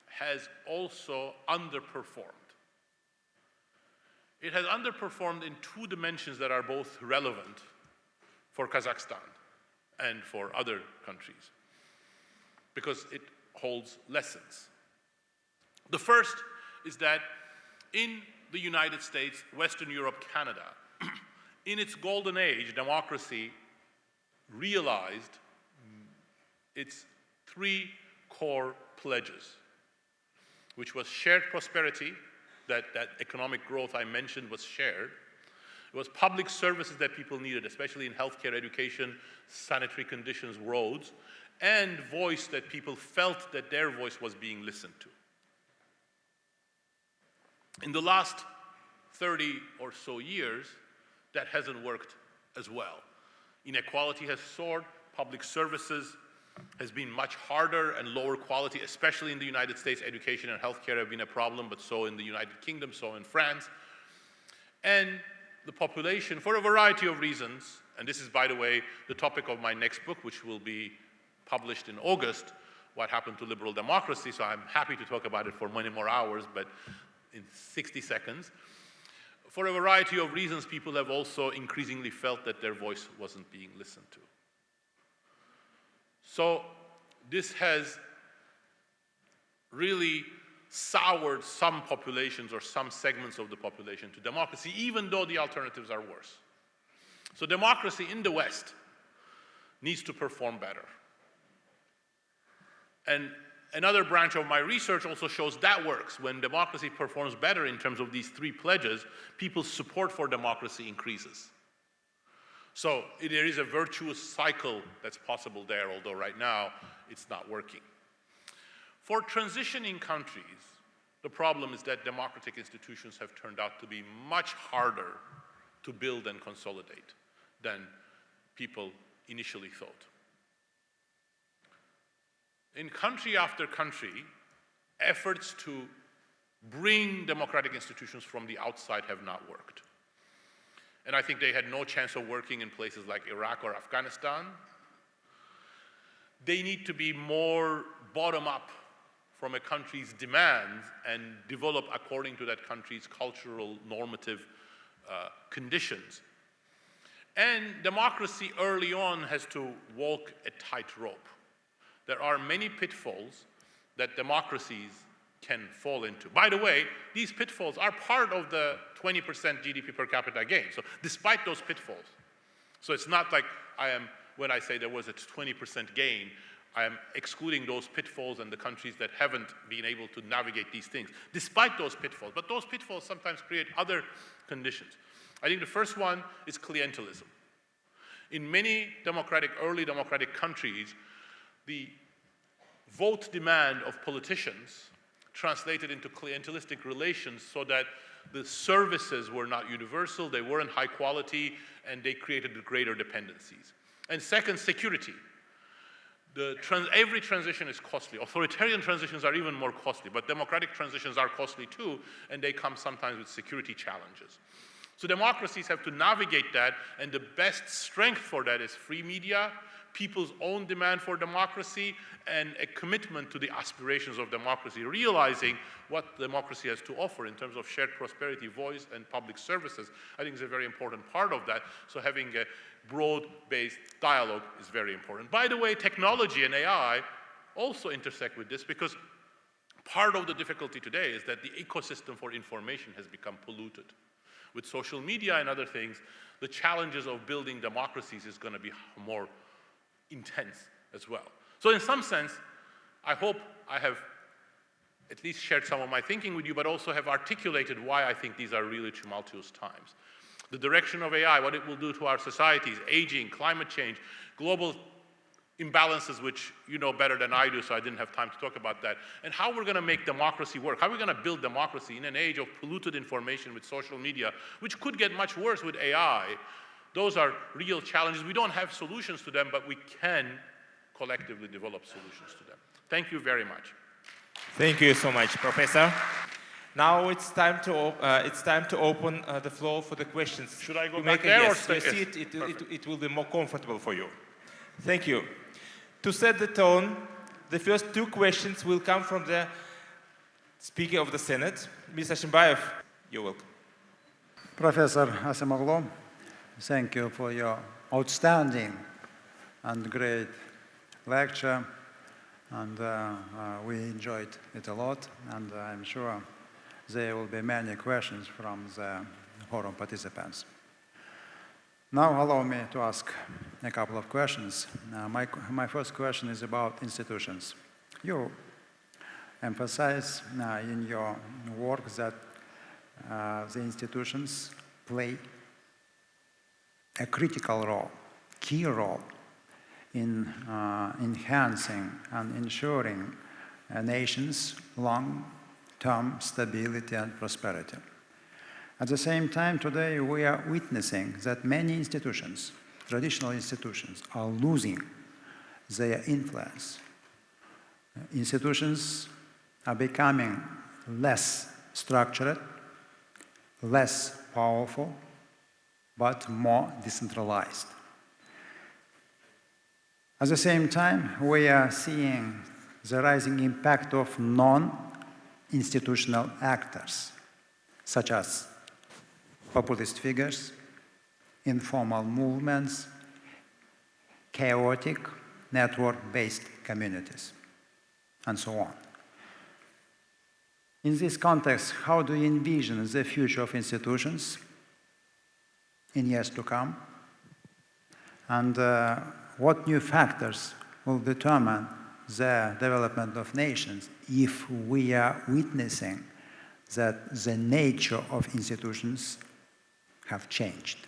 Speaker 2: has also underperformed. It has underperformed in two dimensions that are both relevant for Kazakhstan and for other countries, because it holds lessons. The first is that in the United States, Western Europe, Canada, in its golden age, democracy realized its three core pledges, which was shared prosperity, that economic growth I mentioned was shared. It was public services that people needed, especially in healthcare, education, sanitary conditions, roads, and voice, that people felt that their voice was being listened to. In the last 30 or so years, that hasn't worked as well. Inequality has soared, public services has been much harder and lower quality, especially in the United States. Education and healthcare have been a problem, but so in the United Kingdom, so in France. And the population, for a variety of reasons, and this is, by the way, the topic of my next book, which will be published in August, What Happened to Liberal Democracy, so I'm happy to talk about it for many more hours, but in 60 seconds. For a variety of reasons, people have also increasingly felt that their voice wasn't being listened to. So this has really soured some populations or some segments of the population to democracy, even though the alternatives are worse. So democracy in the West needs to perform better. And another branch of my research also shows that works. When democracy performs better in terms of these three pledges, people's support for democracy increases. So there is a virtuous cycle that's possible there, although right now it's not working. For transitioning countries, the problem is that democratic institutions have turned out to be much harder to build and consolidate than people initially thought. In country after country, efforts to bring democratic institutions from the outside have not worked. And I think they had no chance of working in places like Iraq or Afghanistan. They need to be more bottom-up from a country's demands and develop according to that country's cultural normative conditions. And democracy early on has to walk a tightrope. There are many pitfalls that democracies can fall into. By the way, these pitfalls are part of the 20% GDP per capita gain. So despite those pitfalls, so it's not like when I say there was a 20% gain, I am excluding those pitfalls and the countries that haven't been able to navigate these things, despite those pitfalls. But those pitfalls sometimes create other conditions. I think the first one is clientelism. In many early democratic countries, the vote demand of politicians translated into clientelistic relations so that the services were not universal, they weren't high quality, and they created greater dependencies. And second, security. Every transition is costly. Authoritarian transitions are even more costly, but democratic transitions are costly too, and they come sometimes with security challenges. So democracies have to navigate that, and the best strength for that is free media, people's own demand for democracy, and a commitment to the aspirations of democracy, realizing what democracy has to offer in terms of shared prosperity, voice, and public services. I think is a very important part of that. So having a broad-based dialogue is very important. By the way, technology and AI also intersect with this, because part of the difficulty today is that the ecosystem for information has become polluted. With social media and other things, the challenges of building democracies is going to be more intense as well. So in some sense, I hope I have at least shared some of my thinking with you, but also have articulated why I think these are really tumultuous times. The direction of AI, what it will do to our societies, aging, climate change, global imbalances, which you know better than I do, so I didn't have time to talk about that, and how we're going to make democracy work, how we're going to build democracy in an age of polluted information with social media, which could get much worse with AI, Those are real challenges. We don't have solutions to them, but we can collectively develop solutions to them. Thank you very much.
Speaker 1: Thank you so much, Professor. Now it's time to open the floor for the questions.
Speaker 2: Should I go
Speaker 1: You
Speaker 2: back
Speaker 1: make
Speaker 2: there
Speaker 1: a
Speaker 2: or
Speaker 1: yes.
Speaker 2: stay?
Speaker 1: Your seat, it will be more comfortable for you. Thank you. To set the tone, the first two questions will come from the Speaker of the Senate, Mr. Shimbayev. You're welcome.
Speaker 3: Professor Asimoglu, thank you for your outstanding and great lecture, and we enjoyed it a lot, and I'm sure there will be many questions from the forum participants. Now allow me to ask a couple of questions. My first question is about institutions. You emphasize in your work that the institutions play a critical role, key role in enhancing and ensuring a nation's long-term stability and prosperity. At the same time, today we are witnessing that many institutions, traditional institutions, are losing their influence. Institutions are becoming less structured, less powerful, but more decentralized. At the same time, we are seeing the rising impact of non-institutional actors, such as populist figures, informal movements, chaotic network-based communities, and so on. In this context, how do you envision the future of institutions in years to come? And what new factors will determine the development of nations if we are witnessing that the nature of institutions have changed?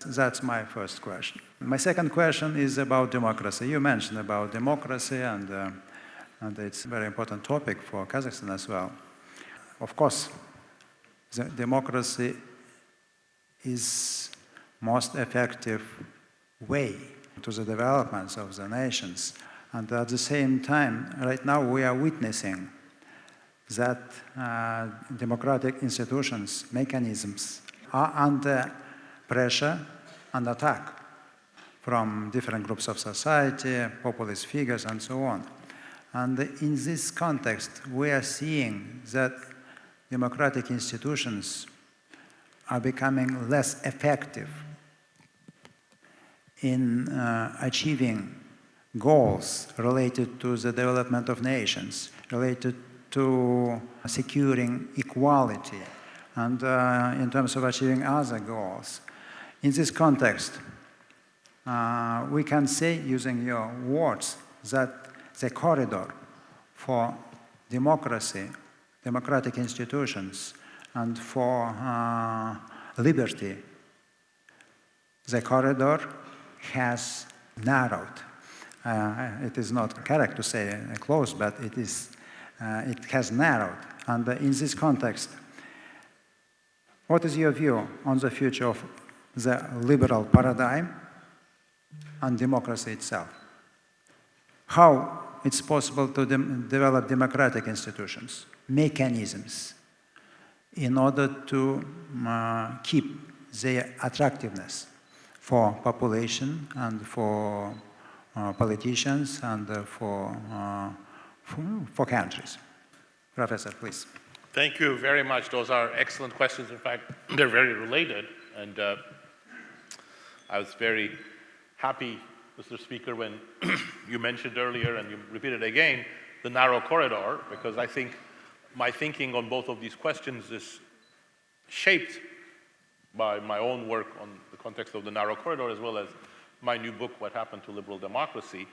Speaker 3: That's my first question. My second question is about democracy. You mentioned about democracy, and it's a very important topic for Kazakhstan as well. Of course, the democracy is most effective way to the development of the nations. And at the same time, right now we are witnessing that democratic institutions, mechanisms are under pressure and attack from different groups of society, populist figures, and so on. And in this context, we are seeing that democratic institutions are becoming less effective in achieving goals related to the development of nations, related to securing equality, and in terms of achieving other goals. In this context, we can say, using your words, that the corridor for democracy, democratic institutions, and for liberty, the corridor has narrowed. It is not correct to say closed, but it has narrowed. And in this context, what is your view on the future of the liberal paradigm and democracy itself? How it's possible to develop democratic institutions, mechanisms, in order to keep their attractiveness for population and for politicians and for countries? Professor, please.
Speaker 2: Thank you very much. Those are excellent questions. In fact, they're very related. And I was very happy, Mr. Speaker, when you mentioned earlier, and you repeated again, the narrow corridor, because I think my thinking on both of these questions is shaped by my own work on the context of the narrow corridor, as well as my new book, What Happened to Liberal Democracy.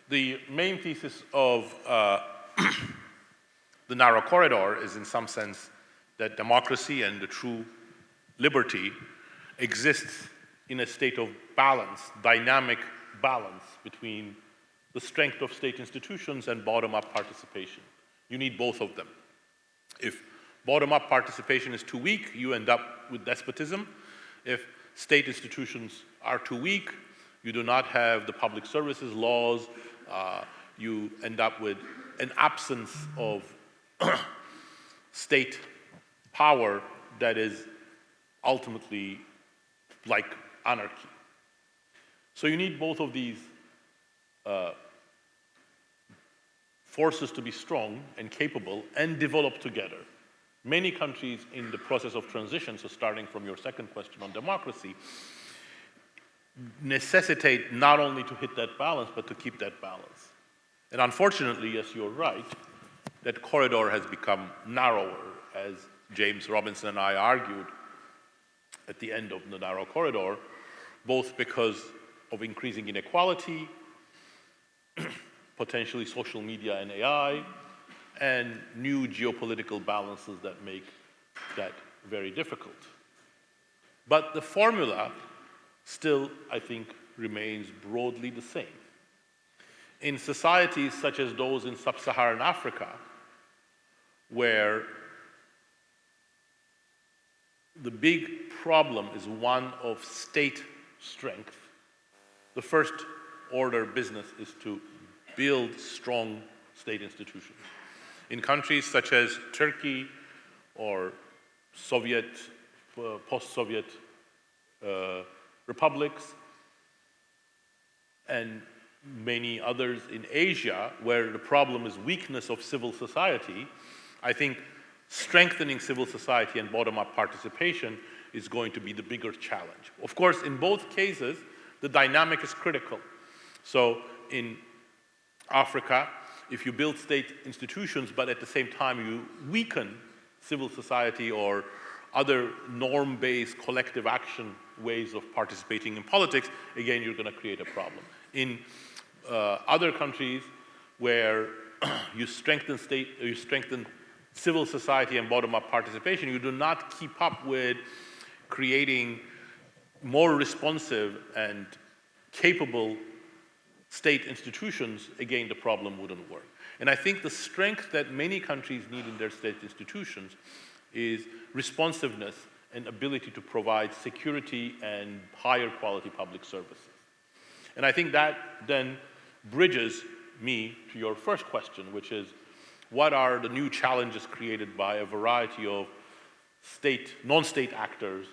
Speaker 2: The main thesis of the narrow corridor is, in some sense, that democracy and the true liberty exists in a state of balance, dynamic balance between the strength of state institutions and bottom-up participation. You need both of them. If bottom-up participation is too weak, you end up with despotism. If state institutions are too weak, you do not have the public services laws, you end up with an absence of state power that is ultimately like anarchy. So you need both of these forces to be strong and capable and develop together. Many countries in the process of transition, so starting from your second question on democracy, necessitate not only to hit that balance, but to keep that balance. And unfortunately, yes, you're right, that corridor has become narrower, as James Robinson and I argued at the end of the narrow corridor, both because of increasing inequality, potentially social media and AI, and new geopolitical balances that make that very difficult. But the formula still, I think, remains broadly the same. In societies such as those in sub-Saharan Africa, where the big problem is one of state strength, the first order business is to build strong state institutions. In countries such as Turkey or Soviet, post-Soviet republics, and many others in Asia, where the problem is weakness of civil society, I think strengthening civil society and bottom-up participation is going to be the bigger challenge. Of course, in both cases, the dynamic is critical. So in Africa, if you build state institutions, but at the same time you weaken civil society or other norm-based collective action ways of participating in politics, again, you're going to create a problem. In other countries where you strengthen civil society and bottom-up participation, you do not keep up with creating more responsive and capable state institutions, again, the problem wouldn't work. And I think the strength that many countries need in their state institutions is responsiveness and ability to provide security and higher quality public services. And I think that then bridges me to your first question, which is, what are the new challenges created by a variety of non-state actors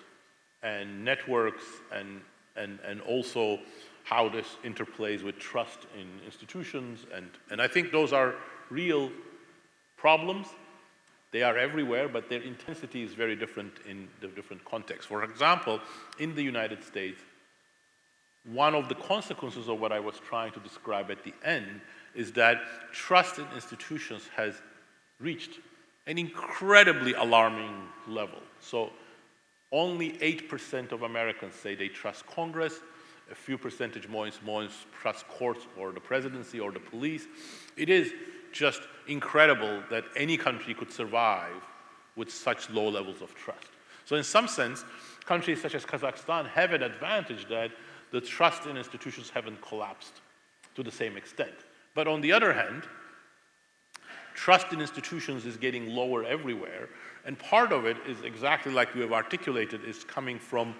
Speaker 2: and networks, and also how this interplays with trust in institutions. And I think those are real problems. They are everywhere, but their intensity is very different in the different contexts. For example, in the United States, one of the consequences of what I was trying to describe at the end is that trust in institutions has reached an incredibly alarming level. So only 8% of Americans say they trust Congress, a few percentage points trust courts or the presidency or the police. It is just incredible that any country could survive with such low levels of trust. So in some sense, countries such as Kazakhstan have an advantage that the trust in institutions haven't collapsed to the same extent. But on the other hand, trust in institutions is getting lower everywhere, and part of it is exactly like you have articulated, is coming from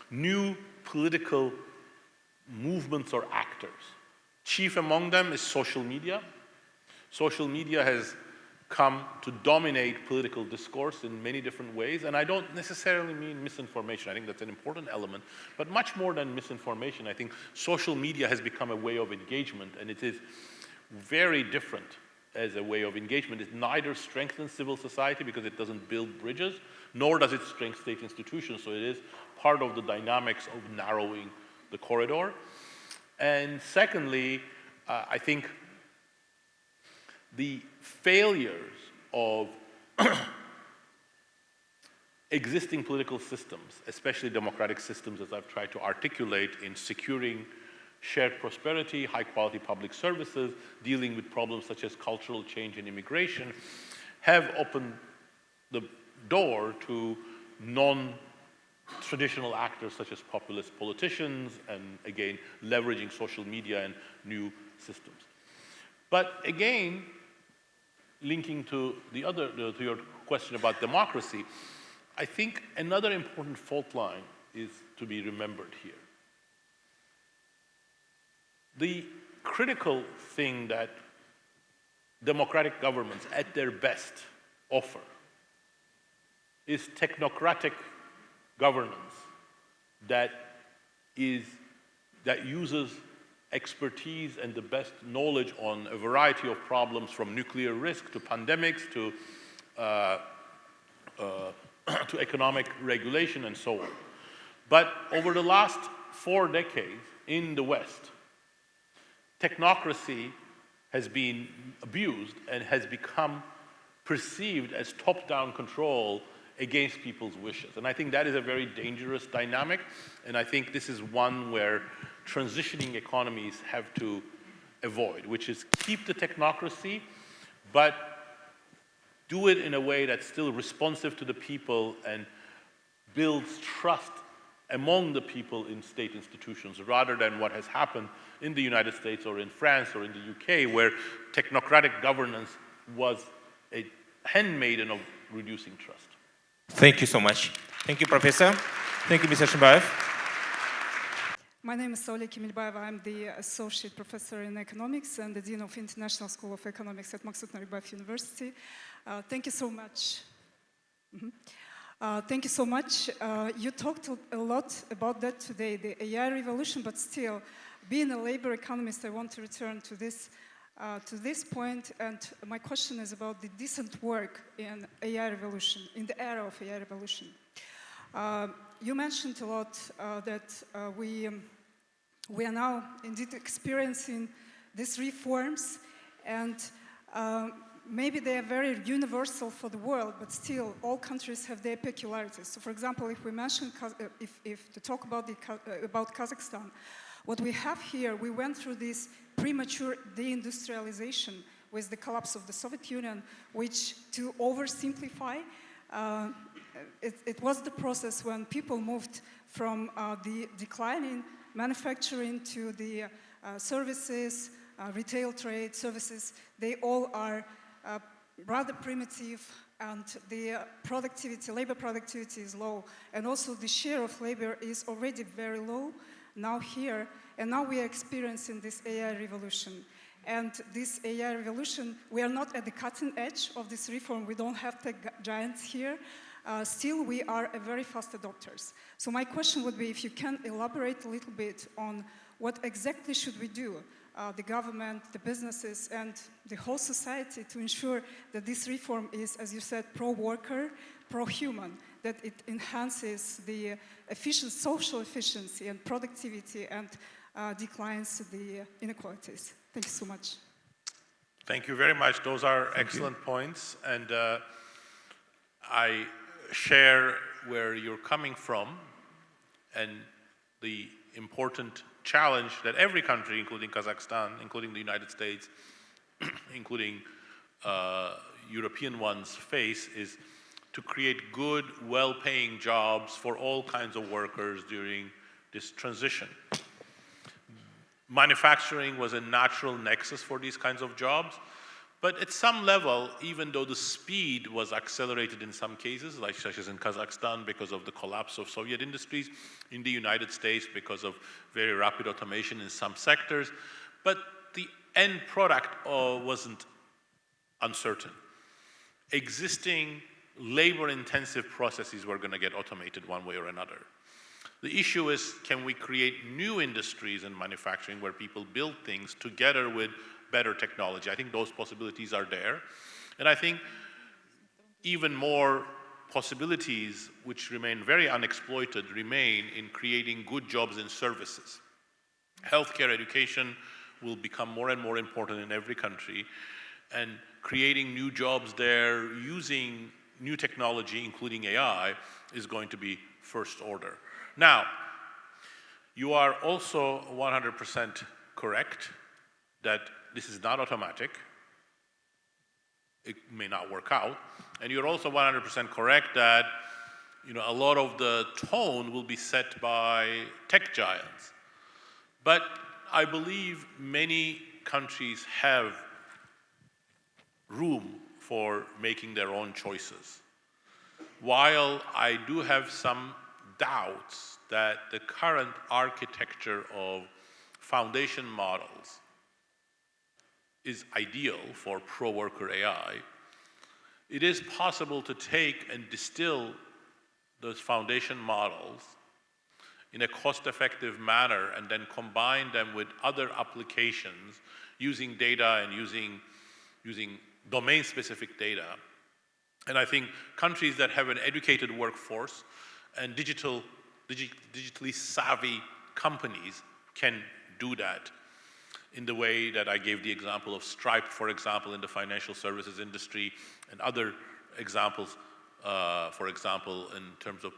Speaker 2: new political movements or actors. Chief among them is social media. Social media has come to dominate political discourse in many different ways, and I don't necessarily mean misinformation. I think that's an important element, but much more than misinformation, I think social media has become a way of engagement, and it is very different as a way of engagement. It neither strengthens civil society because it doesn't build bridges, nor does it strengthen state institutions, so it is part of the dynamics of narrowing the corridor. And secondly, I think the failures of existing political systems, especially democratic systems, as I've tried to articulate, in securing shared prosperity, high-quality public services, dealing with problems such as cultural change and immigration, have opened the door to non-traditional actors such as populist politicians, and again, leveraging social media and new systems. But again, linking to to your question about democracy, I think another important fault line is to be remembered here. The critical thing that democratic governments at their best offer is technocratic governance that uses expertise and the best knowledge on a variety of problems, from nuclear risk to pandemics to economic regulation and so on. But over the last 4 decades in the West, technocracy has been abused and has become perceived as top-down control against people's wishes. And I think that is a very dangerous dynamic, and I think this is one where transitioning economies have to avoid, which is keep the technocracy, but do it in a way that's still responsive to the people and builds trust among the people in state institutions, rather than what has happened in the United States or in France or in the UK, where technocratic governance was a handmaiden of reducing trust.
Speaker 1: Thank you so much. Thank you, Professor. Thank you, Mr. Ashimbaev.
Speaker 4: My name is Solia Kemilbayeva. I'm the Associate Professor in Economics and the Dean of International School of Economics at Maksut Naribayev University. Thank you so much. Thank you so much. You talked a lot about that today, the AI revolution, but still, being a labor economist, I want to return to this point, and my question is about the decent work in AI revolution, in the era of AI revolution. You mentioned a lot that we are now indeed experiencing these reforms, and maybe they are very universal for the world, but still all countries have their peculiarities. So, for example, if we mention, if to talk about Kazakhstan, what we have here, we went through this premature deindustrialization with the collapse of the Soviet Union, which, to oversimplify, it was the process when people moved from the declining manufacturing to the services, retail trade services. They all are rather primitive, and the productivity, labor productivity is low, and also the share of labor is already very low now here, and now we are experiencing this AI revolution. And this AI revolution, we are not at the cutting edge of this reform. We don't have tech giants here. Still, we are a very fast adopters. So my question would be if you can elaborate a little bit on what exactly should we do, the government, the businesses, and the whole society, to ensure that this reform is, as you said, pro-worker, pro-human, that it enhances the social efficiency and productivity and declines the inequalities. Thank you so much.
Speaker 2: Thank you very much. Those are excellent points, and I share where you're coming from and the important challenge that every country, including Kazakhstan, including the United States, including European ones, face, is to create good, well-paying jobs for all kinds of workers during this transition. Manufacturing was a natural nexus for these kinds of jobs, but at some level, even though the speed was accelerated in some cases, like such as in Kazakhstan because of the collapse of Soviet industries, in the United States because of very rapid automation in some sectors, but the end product wasn't uncertain. Existing labor-intensive processes were going to get automated one way or another. The issue is, can we create new industries in manufacturing where people build things together with better technology? I think those possibilities are there. And I think even more possibilities, which remain very unexploited, remain in creating good jobs in services. Healthcare, education will become more and more important in every country, and creating new jobs there using new technology, including AI, is going to be first order. Now, you are also 100% correct that this is not automatic. It may not work out. And you're also 100% correct that a lot of the tone will be set by tech giants. But I believe many countries have room for making their own choices. While I do have some doubts that the current architecture of foundation models is ideal for pro-worker AI, it is possible to take and distill those foundation models in a cost-effective manner and then combine them with other applications using data and using domain-specific data. And I think countries that have an educated workforce and digitally savvy companies can do that in the way that I gave the example of Stripe, for example, in the financial services industry, and other examples, for example, in terms of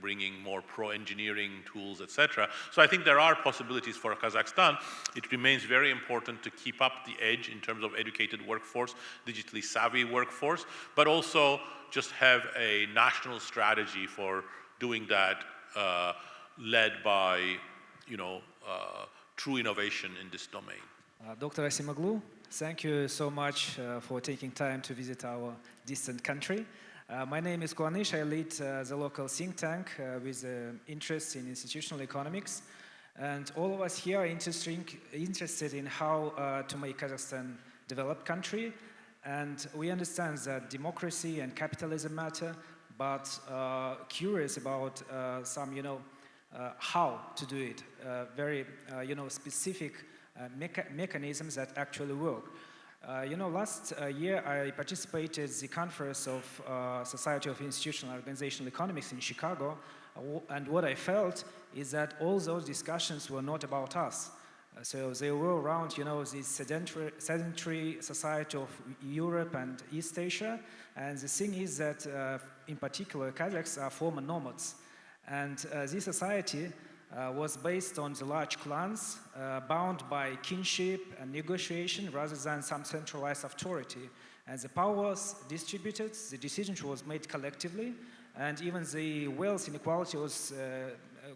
Speaker 2: bringing more pro-engineering tools, etc. So I think there are possibilities for Kazakhstan. It remains very important to keep up the edge in terms of educated workforce, digitally savvy workforce, but also just have a national strategy for doing that, led by, true innovation in this domain.
Speaker 5: Dr. Asimoglu, thank you so much for taking time to visit our distant country. My name is Kuanish. I lead the local think tank with interest in institutional economics. And all of us here are interested in how to make Kazakhstan a developed country. And we understand that democracy and capitalism matter, but curious about some, how to do it, very, specific mechanisms that actually work. Last year I participated in the conference of Society of Institutional and Organizational Economics in Chicago, and what I felt is that all those discussions were not about us. So they were around, the sedentary society of Europe and East Asia, and the thing is that, in particular, Kazakhs are former nomads. And this society was based on the large clans, bound by kinship and negotiation rather than some centralized authority. And the power was distributed, the decision was made collectively, and even the wealth inequality was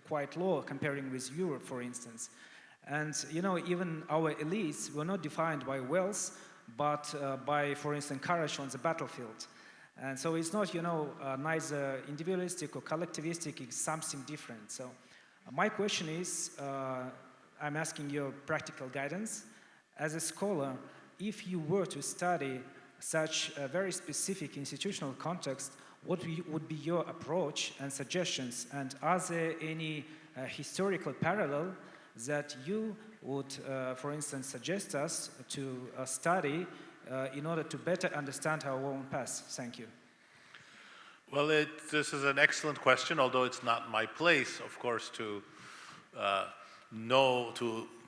Speaker 5: quite low comparing with Europe, for instance. And even our elites were not defined by wealth, but by, for instance, courage on the battlefield. And so it's not, neither individualistic or collectivistic, it's something different. So my question is, I'm asking your practical guidance. As a scholar, if you were to study such a very specific institutional context, what would be your approach and suggestions? And are there any historical parallel that you would, for instance, suggest us to study in order to better understand our own past? Thank you.
Speaker 2: Well, this is an excellent question, although it's not my place, of course, to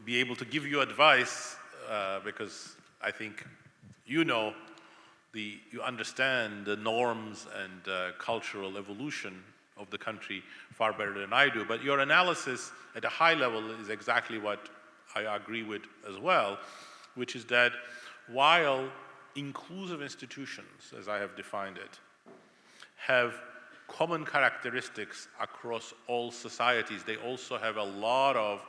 Speaker 2: be able to give you advice, because I think you understand the norms and cultural evolution of the country far better than I do. But your analysis at a high level is exactly what I agree with as well, which is that while inclusive institutions, as I have defined it, have common characteristics across all societies, they also have a lot of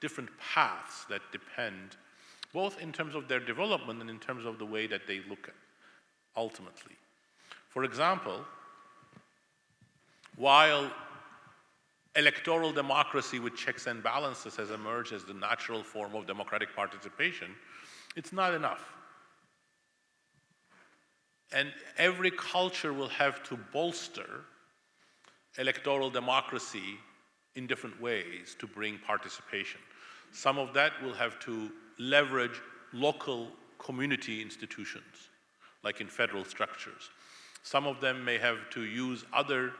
Speaker 2: different paths that depend, both in terms of their development and in terms of the way that they look at ultimately. For example, while electoral democracy with checks and balances has emerged as the natural form of democratic participation, it's not enough. And every culture will have to bolster electoral democracy in different ways to bring participation. Some of that will have to leverage local community institutions, like in federal structures. Some of them may have to use other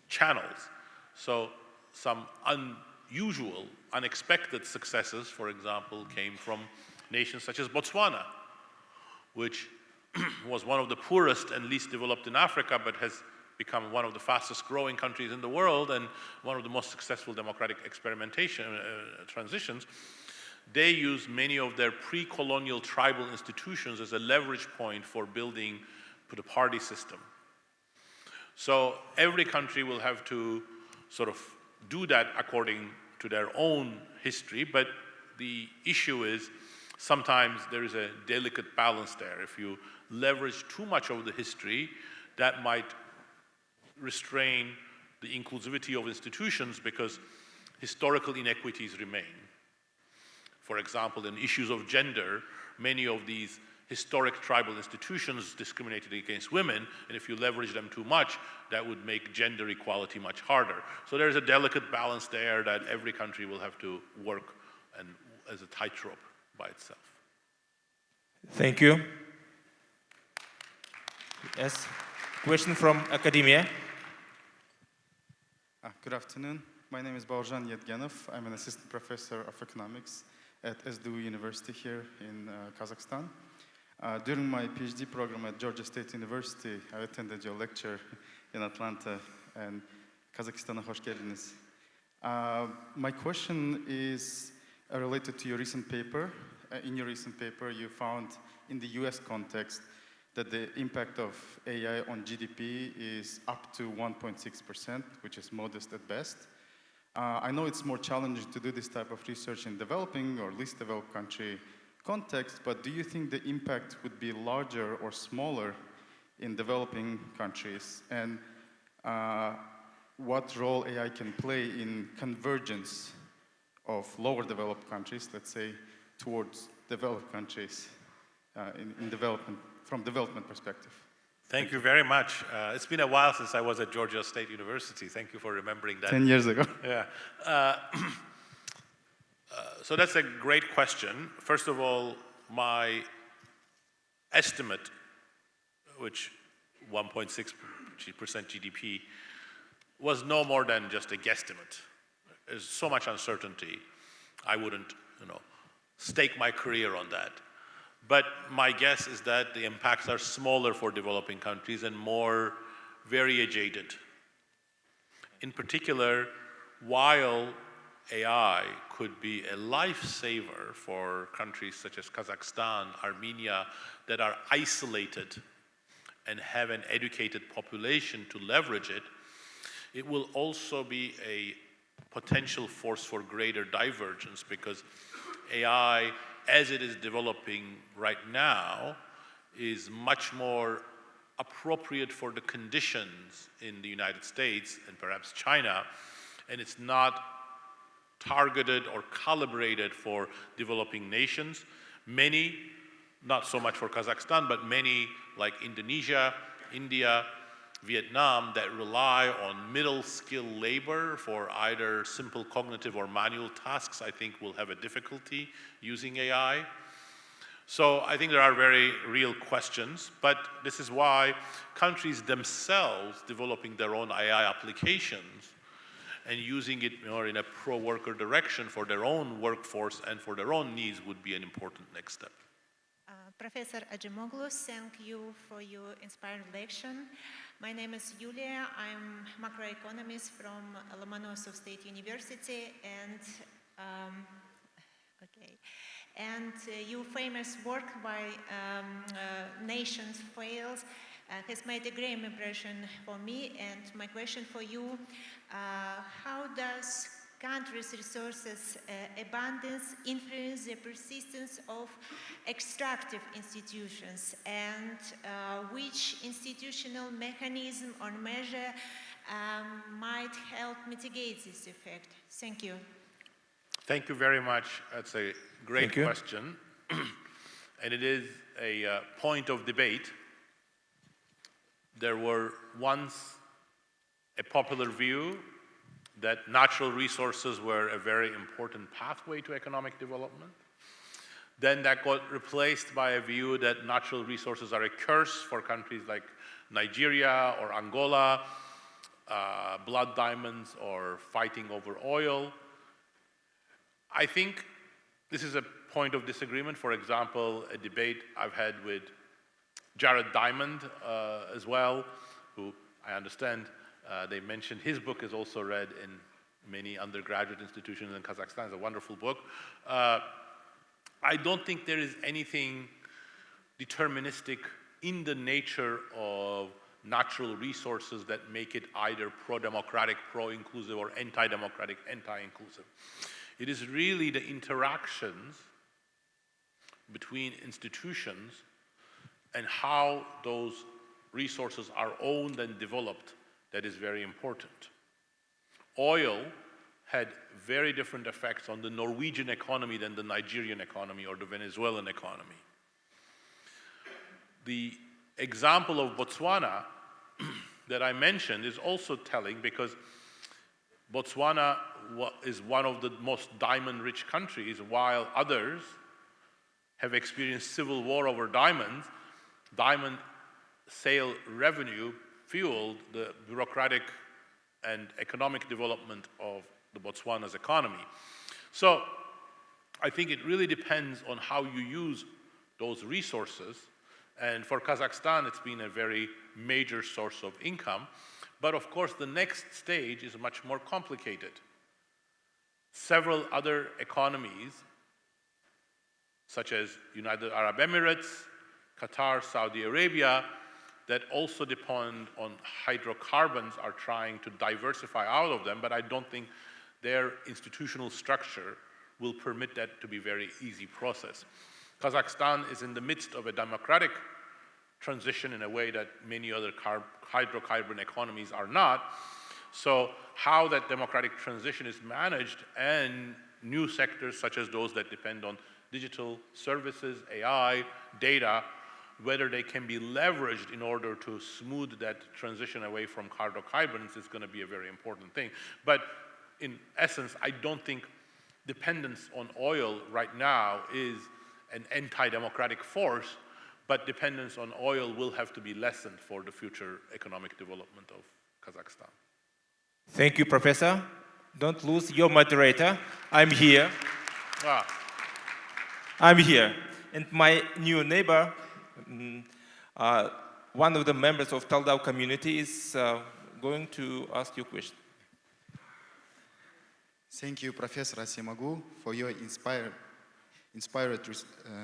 Speaker 2: channels. So some unusual, unexpected successes, for example, came from nations such as Botswana, which was one of the poorest and least developed in Africa, but has become one of the fastest growing countries in the world and one of the most successful democratic experimentation transitions. They use many of their pre-colonial tribal institutions as a leverage point for building the party system. So every country will have to sort of do that according to their own history, but the issue is sometimes there is a delicate balance there. If you leverage too much of the history, that might restrain the inclusivity of institutions because historical inequities remain. For example, in issues of gender, many of these historic tribal institutions discriminated against women, and if you leverage them too much, that would make gender equality much harder. So there's a delicate balance there that every country will have to work and as a tightrope by itself.
Speaker 1: Thank you. Yes. Question from academia.
Speaker 6: Good afternoon. My name is Baurjan Yevgenov. I'm an assistant professor of economics at SDU University here in Kazakhstan. During my PhD program at Georgia State University, I attended your lecture in Atlanta, and Kazakhstan'a hoş geldiniz. My question is related to your recent paper. In your recent paper, you found in the US context that the impact of AI on GDP is up to 1.6%, which is modest at best. I know it's more challenging to do this type of research in developing or least developed country context, but do you think the impact would be larger or smaller in developing countries? And what role AI can play in convergence of lower developed countries, let's say, towards developed countries in development, from development perspective?
Speaker 7: Thank you very much. It's been a while since I was at Georgia State University. Thank you for remembering that.
Speaker 6: 10 years ago.
Speaker 7: Yeah. So that's a great question. First of all, my estimate, which 1.6% GDP, was no more than just a guesstimate. There's so much uncertainty. I wouldn't, stake my career on that. But my guess is that the impacts are smaller for developing countries and more variegated. In particular, while AI could be a lifesaver for countries such as Kazakhstan, Armenia, that are isolated and have an educated population to leverage it, it will also be a potential force for greater divergence because AI, as it is developing right now, is much more appropriate for the conditions in the United States and perhaps China, and it's not targeted or calibrated for developing nations. Many, not so much for Kazakhstan, but many like Indonesia, India, Vietnam that rely on middle skill labor for either simple cognitive or manual tasks, I think will have a difficulty using AI. So I think there are very real questions, but this is why countries themselves developing their own AI applications and using it more in a pro-worker direction for their own workforce and for their own needs would be an important next step.
Speaker 8: Professor Acemoglu, thank you for your inspiring lecture. My name is Yulia. I'm macroeconomist from Lomonosov State University, and your famous work by Nations Fails has made a great impression for me. And my question for you: how does countries' resources abundance influence the persistence of extractive institutions, and which institutional mechanism or measure might help mitigate this effect? Thank you.
Speaker 2: Thank you very much. That's a great question. And it is a point of debate. There were once a popular view that natural resources were a very important pathway to economic development. Then that got replaced by a view that natural resources are a curse for countries like Nigeria or Angola, blood diamonds or fighting over oil. I think this is a point of disagreement. For example, a debate I've had with Jared Diamond as well, who I understand they mentioned his book is also read in many undergraduate institutions in Kazakhstan. It's a wonderful book. I don't think there is anything deterministic in the nature of natural resources that make it either pro-democratic, pro-inclusive, or anti-democratic, anti-inclusive. It is really the interactions between institutions and how those resources are owned and developed that is very important.
Speaker 7: oil had very different effects on the Norwegian economy than the Nigerian economy or the Venezuelan economy. The example of Botswana that I mentioned is also telling, because Botswana is one of the most diamond-rich countries, while others have experienced civil war over diamonds. Diamond sale revenue fueled the bureaucratic and economic development of the Botswana's economy. So I think it really depends on how you use those resources. And for Kazakhstan, it's been a very major source of income. But of course, the next stage is much more complicated. Several other economies, such as United Arab Emirates, Qatar, Saudi Arabia, that also depend on hydrocarbons, are trying to diversify out of them, but I don't think their institutional structure will permit that to be a very easy process. Kazakhstan is in the midst of a democratic transition in a way that many other hydrocarbon economies are not. So how that democratic transition is managed, and new sectors such as those that depend on digital services, AI, data, whether they can be leveraged in order to smooth that transition away from hydrocarbons is going to be a very important thing. But in essence, I don't think dependence on oil right now is an anti-democratic force, but dependence on oil will have to be lessened for the future economic development of Kazakhstan.
Speaker 1: Thank you, Professor. Don't lose your moderator. I'm here. I'm here. And my new neighbor, one of the members of Taldau community, is going to ask you a question.
Speaker 9: Thank you, Professor Asimoglu, for your inspired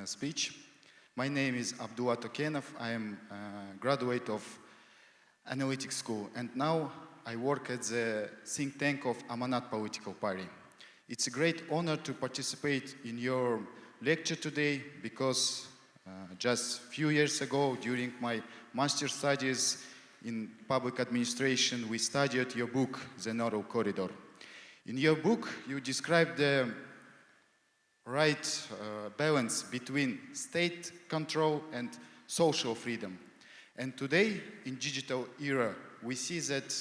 Speaker 9: speech. My name is Abdullah Tokenov. I am a graduate of Analytics School, and now I work at the think tank of Amanat Political Party. It's a great honor to participate in your lecture today, because just a few years ago, during my master's studies in public administration, we studied your book, The Northern Corridor. In your book, you described the right balance between state control and social freedom. And today, in digital era, we see that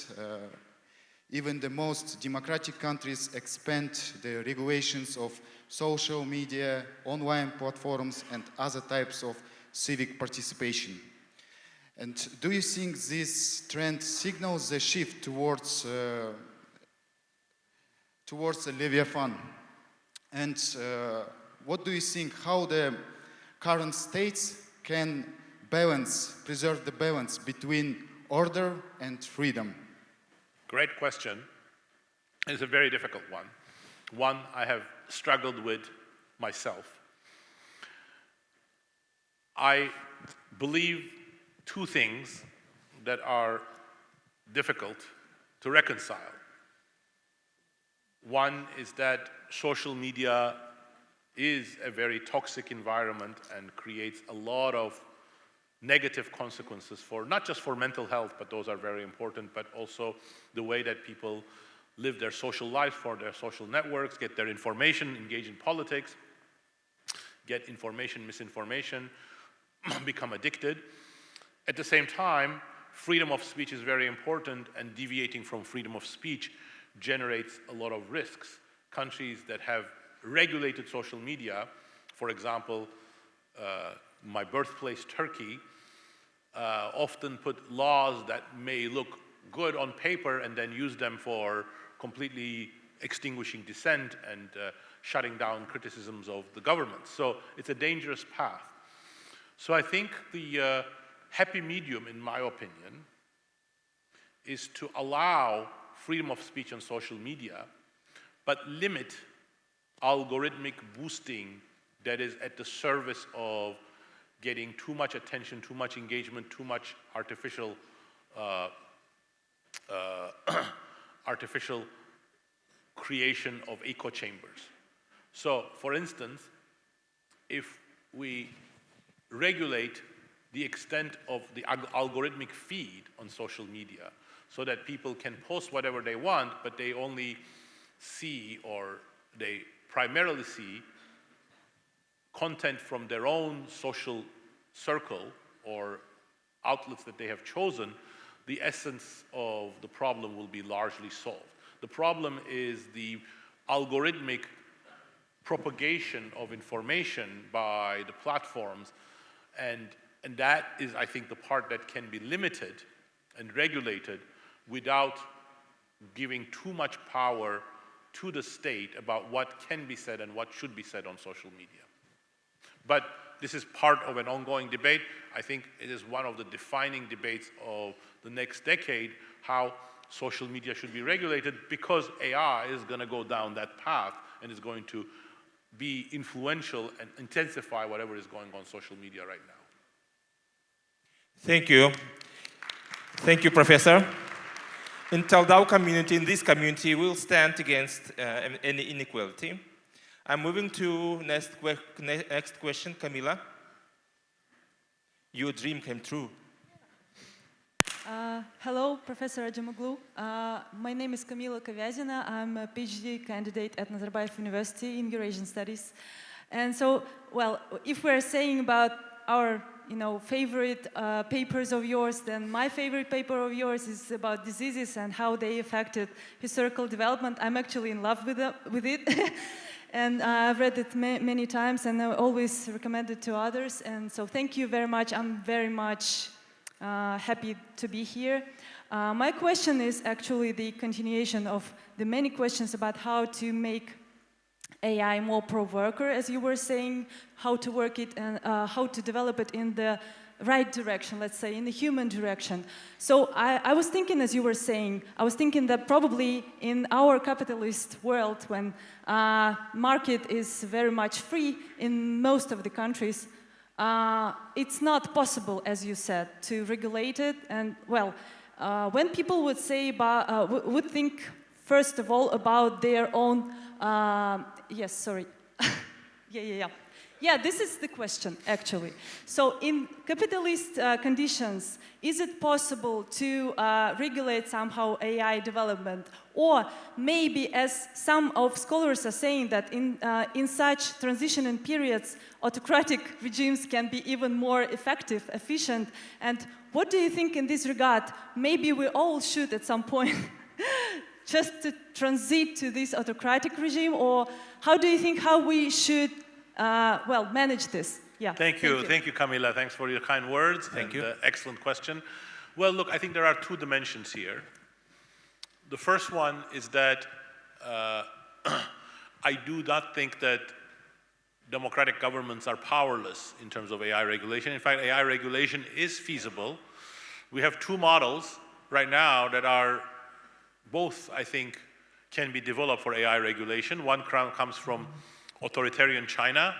Speaker 9: even the most democratic countries expand the regulations of social media, online platforms, and other types of civic participation. And do you think this trend signals the shift towards the Leviathan? And what do you think, how the current states can preserve the balance between order and freedom?
Speaker 7: Great question. It's a very difficult one. One I have struggled with myself. I believe two things that are difficult to reconcile. One is that social media is a very toxic environment and creates a lot of negative consequences for not just for mental health, but those are very important, but also the way that people live their social life, for their social networks, get their information, engage in politics, get information, misinformation, become addicted. At the same time, freedom of speech is very important, and deviating from freedom of speech generates a lot of risks. Countries that have regulated social media, for example, my birthplace, Turkey, often put laws that may look good on paper and then use them for completely extinguishing dissent and shutting down criticisms of the government. So it's a dangerous path. So I think the happy medium, in my opinion, is to allow freedom of speech on social media, but limit algorithmic boosting that is at the service of getting too much attention, too much engagement, too much artificial creation of echo chambers. So, for instance, if we regulate the extent of the algorithmic feed on social media,
Speaker 2: so that people can post whatever they want, but they only see, or they primarily see, content from their own social circle or outlets that they have chosen, the essence of the problem will be largely solved. The problem is the algorithmic propagation of information by the platforms, and that is, I think, the part that can be limited and regulated without giving too much power to the state about what can be said and what should be said on social media. But this is part of an ongoing debate. I think it is one of the defining debates of the next decade, how social media should be regulated, because AI is going to go down that path and is going to be influential and intensify whatever is going on social media right now.
Speaker 1: Thank you. Thank you, Professor. In Taldao community, in this community, we'll stand against any inequality. I'm moving to next question, Camila. Your dream came true.
Speaker 10: Hello, Professor Acemoglu. My name is Camila Kovyazina. I'm a PhD candidate at Nazarbayev University in Eurasian Studies. And so, well, if we're saying about our favorite papers of yours, then my favorite paper of yours is about diseases and how they affected historical development. I'm actually in love with it. And I've read it many times, and I always recommend it to others. And so thank you very much. I'm very much happy to be here. My question is actually the continuation of the many questions about how to make AI more pro-worker, as you were saying, how to work it and how to develop it in the right direction, let's say, in the human direction. So I was thinking, as you were saying, I was thinking that probably in our capitalist world, when market is very much free in most of the countries, it's not possible, as you said, to regulate it. And well, when people would say would think first of all about their own, yes, sorry, yeah, this is the question, actually. So in capitalist conditions, is it possible to regulate somehow AI development? Or maybe, as some of scholars are saying, that in such transition periods, autocratic regimes can be even more effective, efficient. And what do you think in this regard? Maybe we all should, at some point, just to transit to this autocratic regime? Or how do you think how we should manage this? Yeah.
Speaker 7: Thank you, Camila. Thanks for your kind words.
Speaker 1: Thank you.
Speaker 7: Excellent question. Well, look, I think there are two dimensions here. The first one is that I do not think that democratic governments are powerless in terms of AI regulation. In fact, AI regulation is feasible. We have two models right now that are both, I think, can be developed for AI regulation. One comes from authoritarian China,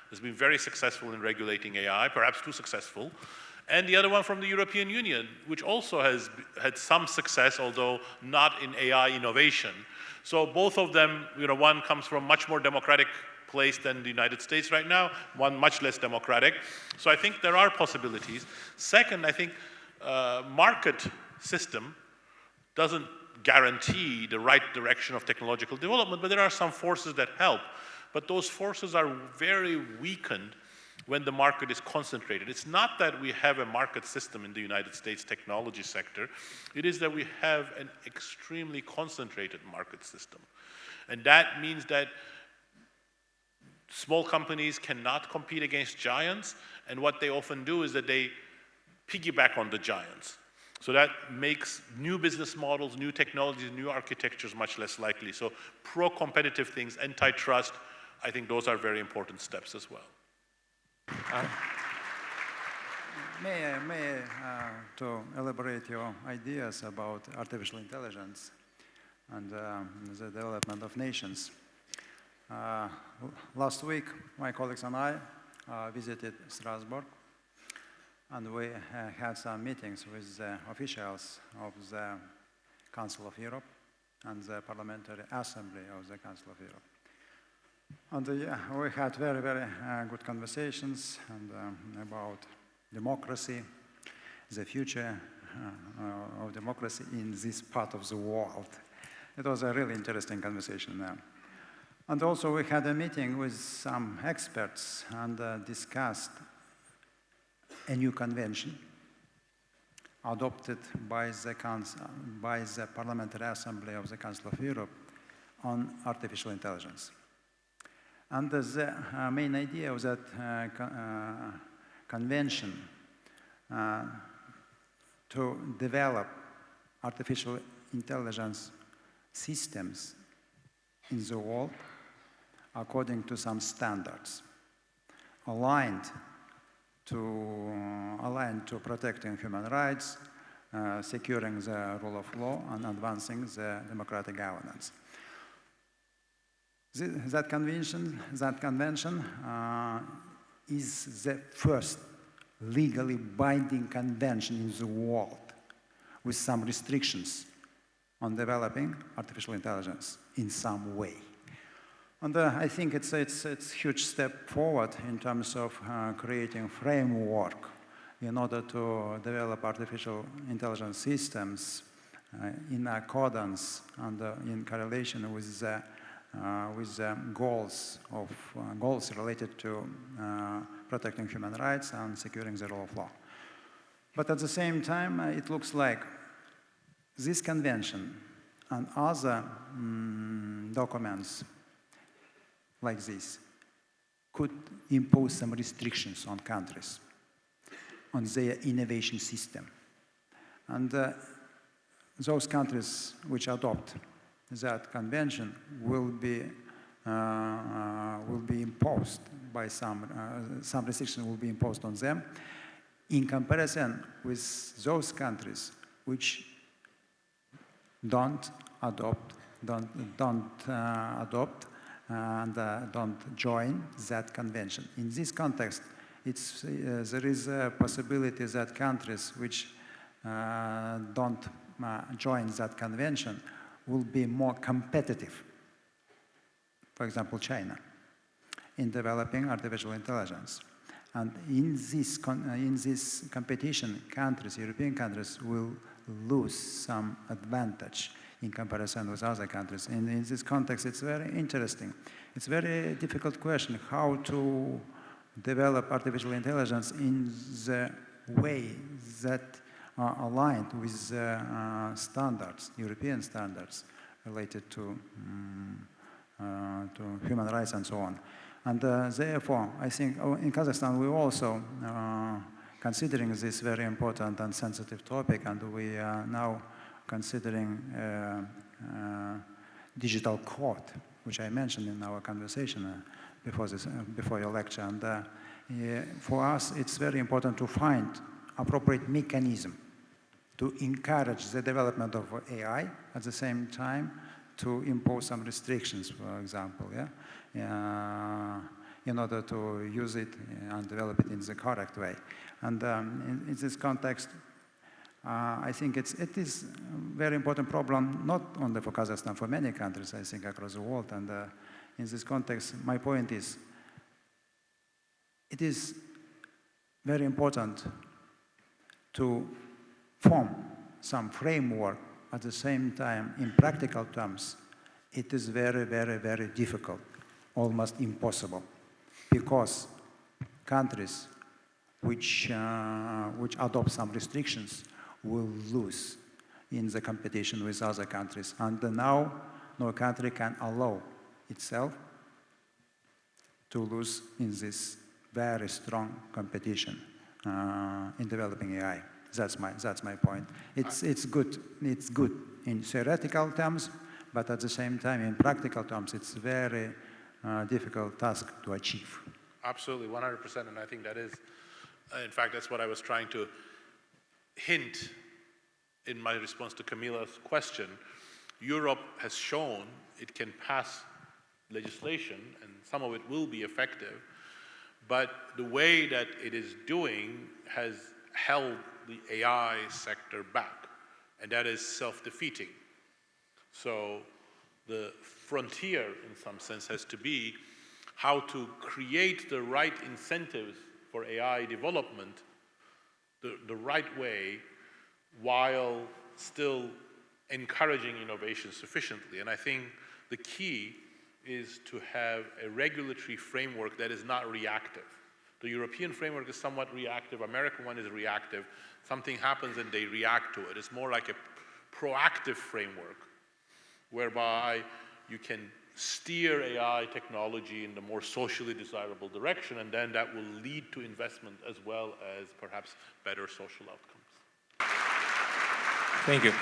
Speaker 7: has been very successful in regulating AI, perhaps too successful. And the other one from the European Union, which also has had some success, although not in AI innovation. So both of them, one comes from a much more democratic place than the United States right now, one much less democratic. So I think there are possibilities. Second, I think market system doesn't guarantee the right direction of technological development, but there are some forces that help. But those forces are very weakened when the market is concentrated. It's not that we have a market system in the United States technology sector. It is that we have an extremely concentrated market system. And that means that small companies cannot compete against giants, and what they often do is that they piggyback on the giants. So that makes new business models, new technologies, new architectures much less likely. So pro-competitive things, antitrust, I think those are very important steps as well.
Speaker 3: May I to elaborate your ideas about artificial intelligence and the development of nations. Last week, my colleagues and I visited Strasbourg, and we had some meetings with the officials of the Council of Europe and the Parliamentary Assembly of the Council of Europe. And we had very, very good conversations and about democracy, the future, of democracy in this part of the world. It was a really interesting conversation there. And also we had a meeting with some experts and discussed a new convention adopted by the Parliamentary Assembly of the Council of Europe on artificial intelligence. And the main idea of that convention to develop artificial intelligence systems in the world according to some standards aligned to protecting human rights, securing the rule of law, and advancing the democratic governance. That convention is the first legally binding convention in the world with some restrictions on developing artificial intelligence in some way. And I think it's a huge step forward in terms of creating framework in order to develop artificial intelligence systems in accordance and in correlation with the goals related to protecting human rights and securing the rule of law. But at the same time, it looks like this convention and other documents like this could impose some restrictions on countries, on their innovation system. And those countries which adopt that convention will be imposed by some restrictions will be imposed on them in comparison with those countries which don't adopt and don't join that convention. In this context, there is a possibility that countries which don't join that convention will be more competitive, for example, China, in developing artificial intelligence. And in this competition, European countries will lose some advantage in comparison with other countries. And in this context, it's very interesting. It's a very difficult question how to develop artificial intelligence in the way that are aligned with standards, European standards related to human rights and so on. And therefore, I think in Kazakhstan we also considering this very important and sensitive topic, and we are now considering digital court, which I mentioned in our conversation before your lecture. And for us, it's very important to find appropriate mechanism to encourage the development of AI, at the same time to impose some restrictions, for example, in order to use it and develop it in the correct way. And in this context, I think it is a very important problem, not only for Kazakhstan, for many countries, I think, across the world. And in this context, my point is, it is very important to form some framework. At the same time, in practical terms, it is very, very, very difficult, almost impossible, because countries which adopt some restrictions will lose in the competition with other countries. And now, no country can allow itself to lose in this very strong competition in developing AI. That's my point. It's good in theoretical terms, but at the same time, in practical terms, it's a very difficult task to achieve.
Speaker 7: Absolutely, 100%, and I think that is, in fact, that's what I was trying to hint in my response to Camila's question. Europe has shown it can pass legislation, and some of it will be effective, but the way that it is doing has held the AI sector back, and that is self-defeating. So the frontier, in some sense, has to be how to create the right incentives for AI development the right way while still encouraging innovation sufficiently. And I think the key is to have a regulatory framework that is not reactive. The European framework is somewhat reactive, American one is reactive. Something happens and they react to it. It's more like a proactive framework whereby you can steer AI technology in the more socially desirable direction, and then that will lead to investment as well as perhaps better social outcomes.
Speaker 1: Thank you.